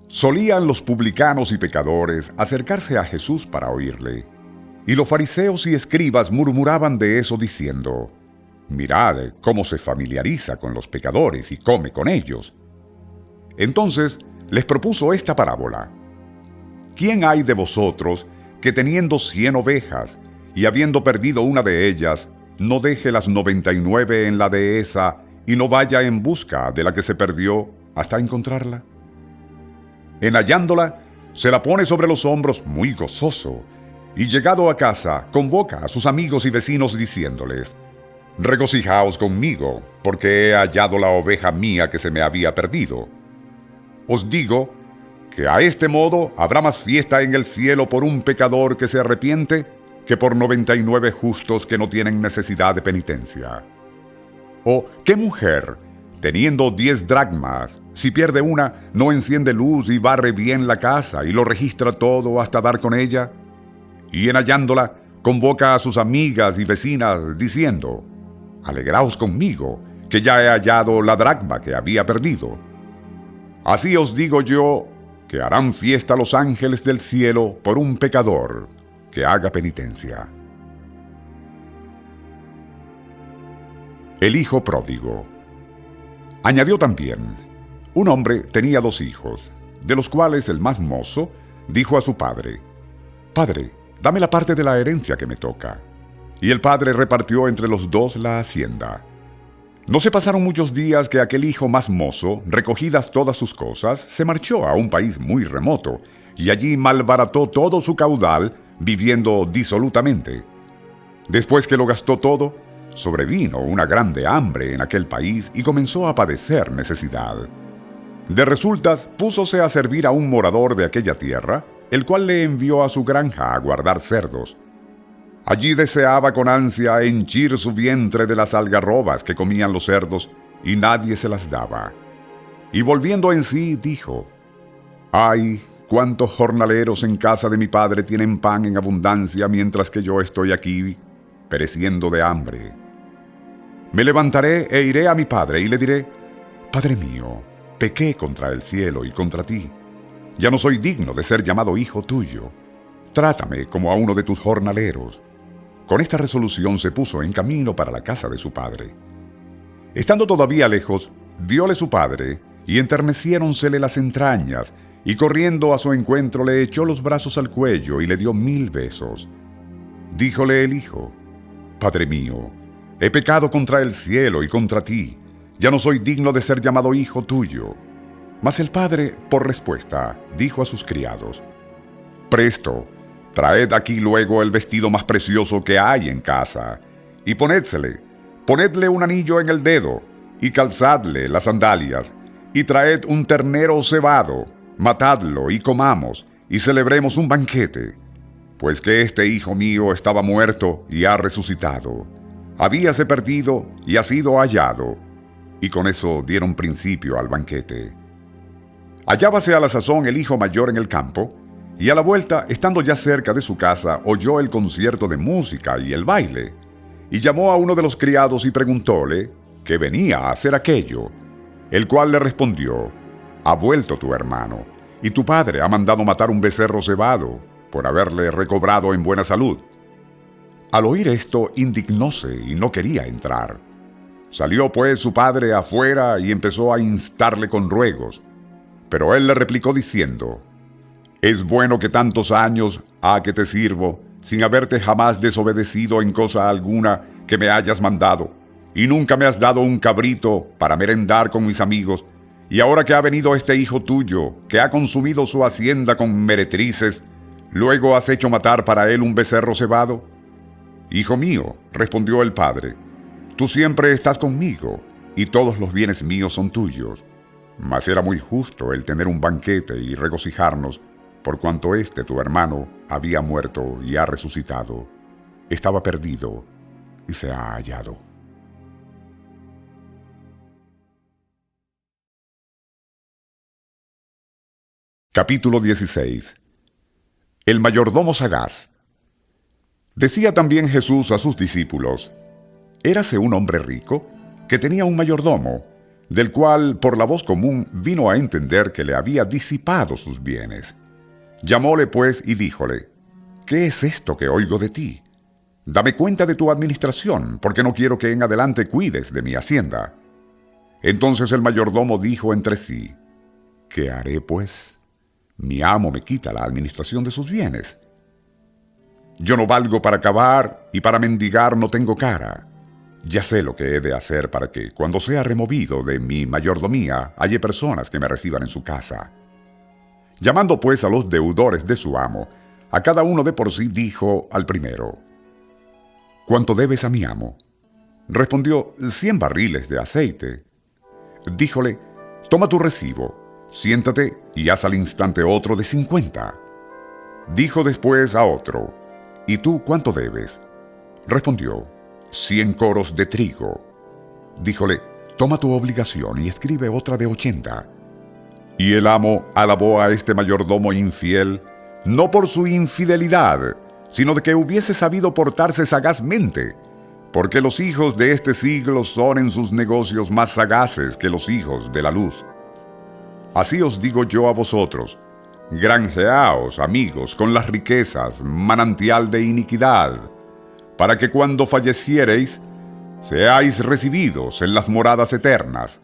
Solían los publicanos y pecadores acercarse a Jesús para oírle, y los fariseos y escribas murmuraban de eso diciendo: mirad cómo se familiariza con los pecadores y come con ellos. Entonces les propuso esta parábola: ¿quién hay de vosotros que teniendo 100 ovejas y habiendo perdido una de ellas, no deje las 99 en la dehesa y no vaya en busca de la que se perdió hasta encontrarla? En hallándola, se la pone sobre los hombros muy gozoso, y llegado a casa, convoca a sus amigos y vecinos diciéndoles: regocijaos conmigo, porque he hallado la oveja mía que se me había perdido. Os digo que a este modo habrá más fiesta en el cielo por un pecador que se arrepiente que por 99 justos que no tienen necesidad de penitencia. ¿O qué mujer, teniendo 10 dracmas, si pierde una, no enciende luz y barre bien la casa y lo registra todo hasta dar con ella? Y en hallándola, convoca a sus amigas y vecinas diciendo: alegraos conmigo, que ya he hallado la dracma que había perdido. Así os digo yo, que harán fiesta los ángeles del cielo por un pecador que haga penitencia. El hijo pródigo. Añadió también: un hombre tenía 2 hijos, de los cuales el más mozo dijo a su padre: Padre, dame la parte de la herencia que me toca. Y el padre repartió entre los 2 la hacienda. No se pasaron muchos días que aquel hijo más mozo, recogidas todas sus cosas, se marchó a un país muy remoto, y allí malbarató todo su caudal, viviendo disolutamente. Después que lo gastó todo, sobrevino una grande hambre en aquel país y comenzó a padecer necesidad. De resultas, púsose a servir a un morador de aquella tierra, el cual le envió a su granja a guardar cerdos. Allí deseaba con ansia henchir su vientre de las algarrobas que comían los cerdos, y nadie se las daba. Y volviendo en sí, dijo: ¡ay, cuántos jornaleros en casa de mi padre tienen pan en abundancia, mientras que yo estoy aquí pereciendo de hambre! Me levantaré e iré a mi padre y le diré: Padre mío, pequé contra el cielo y contra ti. Ya no soy digno de ser llamado hijo tuyo. Trátame como a uno de tus jornaleros. Con esta resolución se puso en camino para la casa de su padre. Estando todavía lejos, vióle su padre, y enterneciéronsele las entrañas, y corriendo a su encuentro le echó los brazos al cuello y le dio 1000 besos. Díjole el hijo: Padre mío, he pecado contra el cielo y contra ti. Ya no soy digno de ser llamado hijo tuyo. Mas el padre, por respuesta, dijo a sus criados: Presto, traed aquí luego el vestido más precioso que hay en casa, y ponedle un anillo en el dedo, y calzadle las sandalias, y traed un ternero cebado, matadlo y comamos, y celebremos un banquete. Pues que este hijo mío estaba muerto y ha resucitado, habíase perdido y ha sido hallado. Y con eso dieron principio al banquete. Hallábase a la sazón el hijo mayor en el campo, y a la vuelta, estando ya cerca de su casa, oyó el concierto de música y el baile, y llamó a uno de los criados y preguntóle qué venía a hacer aquello, el cual le respondió: ha vuelto tu hermano, y tu padre ha mandado matar un becerro cebado, por haberle recobrado en buena salud. Al oír esto, indignóse y no quería entrar. Salió pues su padre afuera y empezó a instarle con ruegos. Pero él le replicó diciendo: es bueno que tantos años ha que te sirvo, sin haberte jamás desobedecido en cosa alguna que me hayas mandado, y nunca me has dado un cabrito para merendar con mis amigos, y ahora que ha venido este hijo tuyo, que ha consumido su hacienda con meretrices, ¿luego has hecho matar para él un becerro cebado? Hijo mío, respondió el padre, tú siempre estás conmigo, y todos los bienes míos son tuyos. Mas era muy justo el tener un banquete y regocijarnos, por cuanto tu hermano, había muerto y ha resucitado. Estaba perdido y se ha hallado. Capítulo 16. El mayordomo sagaz. Decía también Jesús a sus discípulos: Érase un hombre rico que tenía un mayordomo, del cual por la voz común vino a entender que le había disipado sus bienes. Llamóle pues y díjole: ¿Qué es esto que oigo de ti? Dame cuenta de tu administración, porque no quiero que en adelante cuides de mi hacienda. Entonces el mayordomo dijo entre sí: ¿Qué haré pues? Mi amo me quita la administración de sus bienes. Yo no valgo para cavar y para mendigar no tengo cara. Ya sé lo que he de hacer para que, cuando sea removido de mi mayordomía, haya personas que me reciban en su casa. Llamando pues a los deudores de su amo, a cada uno de por sí dijo al primero: ¿Cuánto debes a mi amo? Respondió: 100 barriles de aceite. Díjole: Toma tu recibo, siéntate y haz al instante otro de 50. Dijo después a otro: ¿Y tú cuánto debes? Respondió: 100 coros de trigo. Díjole: Toma tu obligación y escribe otra de 80. Y el amo alabó a este mayordomo infiel, no por su infidelidad, sino de que hubiese sabido portarse sagazmente, porque los hijos de este siglo son en sus negocios más sagaces que los hijos de la luz. Así os digo yo a vosotros: granjeaos, amigos, con las riquezas, manantial de iniquidad, para que cuando falleciereis, seáis recibidos en las moradas eternas.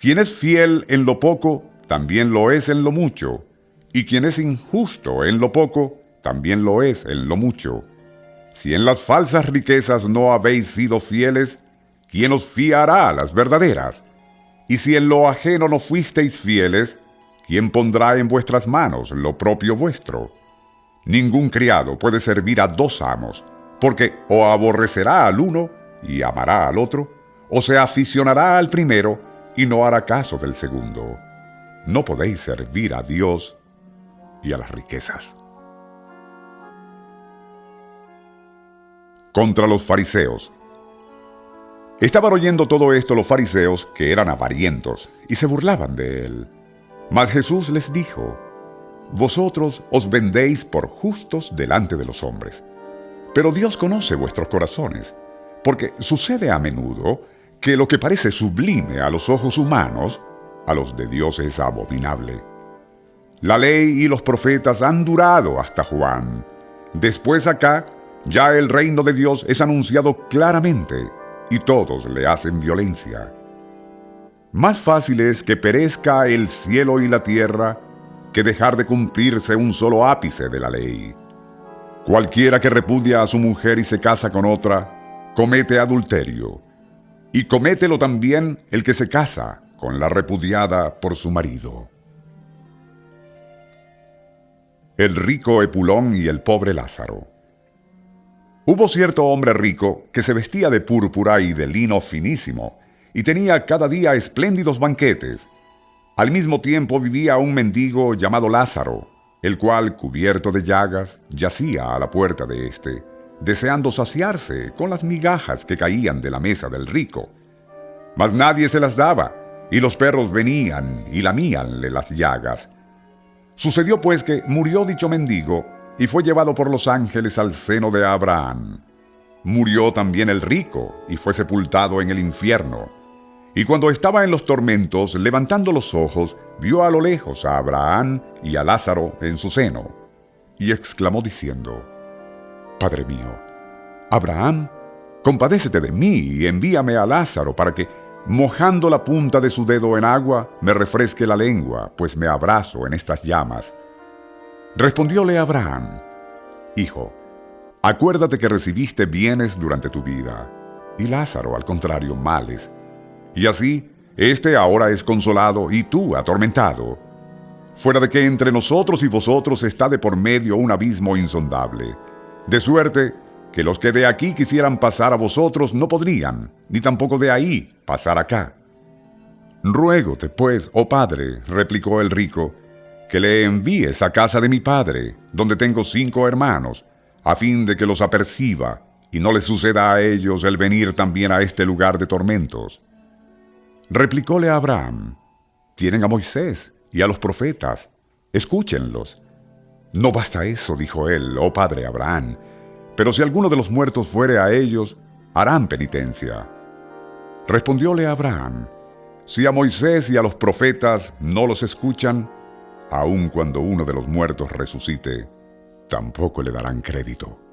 Quien es fiel en lo poco, también lo es en lo mucho, y quien es injusto en lo poco, también lo es en lo mucho. Si en las falsas riquezas no habéis sido fieles, ¿quién os fiará las verdaderas? Y si en lo ajeno no fuisteis fieles, ¿quién pondrá en vuestras manos lo propio vuestro? Ningún criado puede servir a 2 amos, porque o aborrecerá al uno y amará al otro, o se aficionará al primero y no hará caso del segundo. No podéis servir a Dios y a las riquezas. Contra los fariseos. Estaban oyendo todo esto los fariseos, que eran avarientos, y se burlaban de él. Mas Jesús les dijo: Vosotros os vendéis por justos delante de los hombres, pero Dios conoce vuestros corazones, porque sucede a menudo que lo que parece sublime a los ojos humanos, a los de Dios es abominable. La ley y los profetas han durado hasta Juan. Después acá, ya el reino de Dios es anunciado claramente, y todos le hacen violencia. Más fácil es que perezca el cielo y la tierra que dejar de cumplirse un solo ápice de la ley. Cualquiera que repudia a su mujer y se casa con otra, comete adulterio, y comételo también el que se casa con la repudiada por su marido. El rico Epulón y el pobre Lázaro. Hubo cierto hombre rico que se vestía de púrpura y de lino finísimo, y tenía cada día espléndidos banquetes. Al mismo tiempo vivía un mendigo llamado Lázaro, el cual, cubierto de llagas, yacía a la puerta de éste, deseando saciarse con las migajas que caían de la mesa del rico. Mas nadie se las daba, y los perros venían y lamíanle las llagas. Sucedió pues que murió dicho mendigo, y fue llevado por los ángeles al seno de Abraham. Murió también el rico, y fue sepultado en el infierno. Y cuando estaba en los tormentos, levantando los ojos, vio a lo lejos a Abraham y a Lázaro en su seno, y exclamó diciendo: Padre mío, Abraham, compadécete de mí y envíame a Lázaro para que, mojando la punta de su dedo en agua, me refresque la lengua, pues me abrazo en estas llamas. Respondióle Abraham: Hijo, acuérdate que recibiste bienes durante tu vida, y Lázaro, al contrario, males. Y así, éste ahora es consolado y tú atormentado. Fuera de que entre nosotros y vosotros está de por medio un abismo insondable, de suerte que los que de aquí quisieran pasar a vosotros no podrían, ni tampoco de ahí pasar acá. Ruégote, pues, oh padre, replicó el rico, que le envíes a casa de mi padre, donde tengo 5 hermanos, a fin de que los aperciba, y no les suceda a ellos el venir también a este lugar de tormentos. Replicóle a Abraham: tienen a Moisés y a los profetas, escúchenlos. No basta eso, dijo él, oh padre Abraham, pero si alguno de los muertos fuere a ellos, harán penitencia. Respondióle Abraham: si a Moisés y a los profetas no los escuchan, aun cuando uno de los muertos resucite, tampoco le darán crédito.